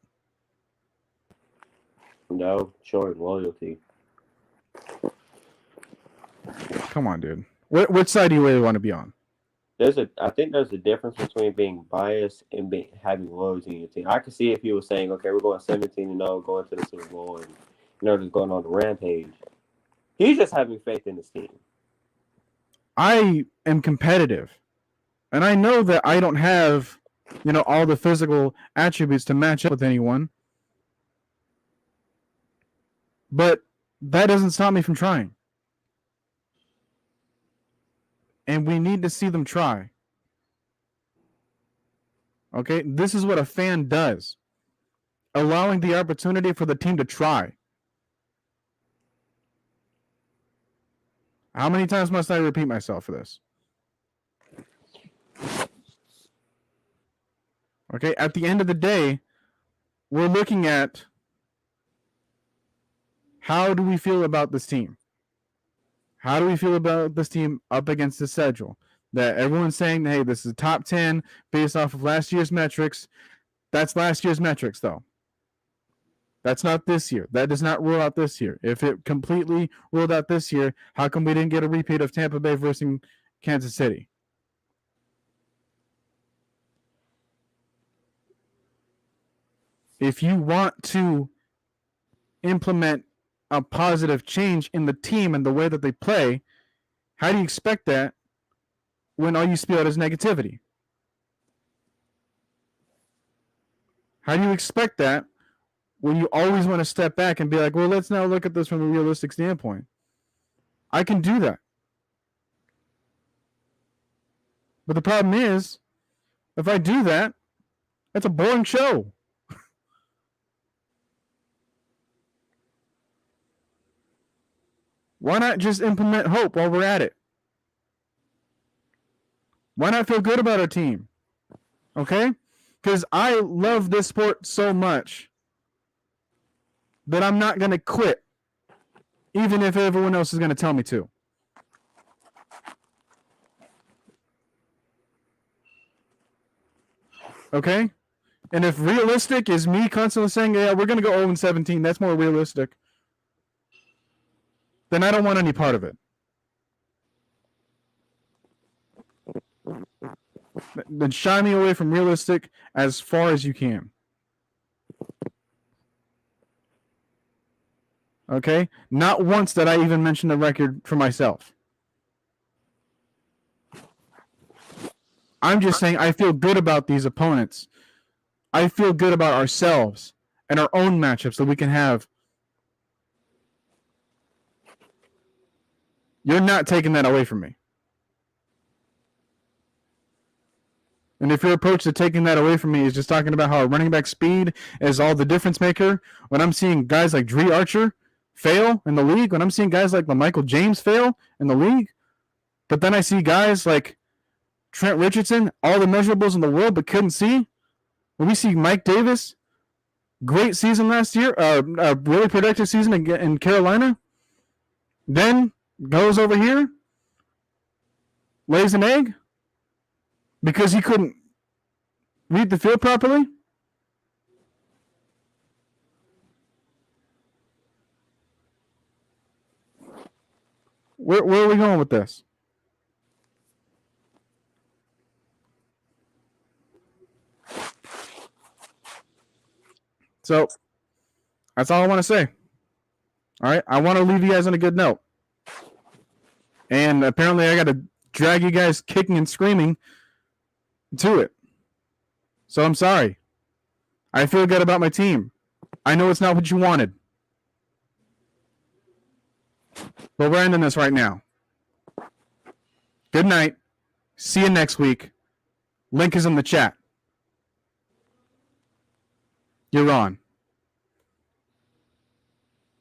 No, showing loyalty. Come on, dude. Which side do you really want to be on? I think there's a difference between being biased and having loyalty in your team. I could see if he was saying, okay, we're going 17-0, going to the Super Bowl, and just going on the rampage. He's just having faith in his team. I am competitive, and I know that I don't have, all the physical attributes to match up with anyone, but that doesn't stop me from trying. and we need to see them try. Okay? This is what a fan does. Allowing the opportunity for the team to try. How many times must I repeat myself for this? Okay? At the end of the day, we're looking at how do we feel about this team? How do we feel about this team up against the schedule? That everyone's saying, hey, this is a top 10 based off of last year's metrics. That's last year's metrics, though. That's not this year. That does not rule out this year. If it completely ruled out this year, how come we didn't get a repeat of Tampa Bay versus Kansas City? If you want to implement a positive change in the team and the way that they play, how do you expect that when all you spew out is negativity? How do you expect that when you always want to step back and be like, well, let's now look at this from a realistic standpoint? I can do that. But the problem is, if I do that, that's a boring show. Why not just implement hope while we're at it? Why not feel good about our team? Okay? Because I love this sport so much that I'm not going to quit, even if everyone else is going to tell me to. Okay? And if realistic is me constantly saying, yeah, we're going to go 0-17, that's more realistic, then I don't want any part of it. Then shy me away from realistic as far as you can. Okay? Not once did I even mention the record for myself. I'm just saying I feel good about these opponents. I feel good about ourselves and our own matchups that we can have. You're not taking that away from me. And if your approach to taking that away from me is just talking about how a running back speed is all the difference maker, when I'm seeing guys like Dre Archer fail in the league, when I'm seeing guys like Michael James fail in the league, but then I see guys like Trent Richardson, all the measurables in the world, but couldn't see. When we see Mike Davis, great season last year, a really productive season in Carolina, then goes over here, lays an egg because he couldn't read the field properly. Where are we going with this? So that's all I want to say. All right. I want to leave you guys on a good note. And apparently I got to drag you guys kicking and screaming to it. So I'm sorry. I feel good about my team. I know it's not what you wanted. But we're ending this right now. Good night. See you next week. Link is in the chat. You're on.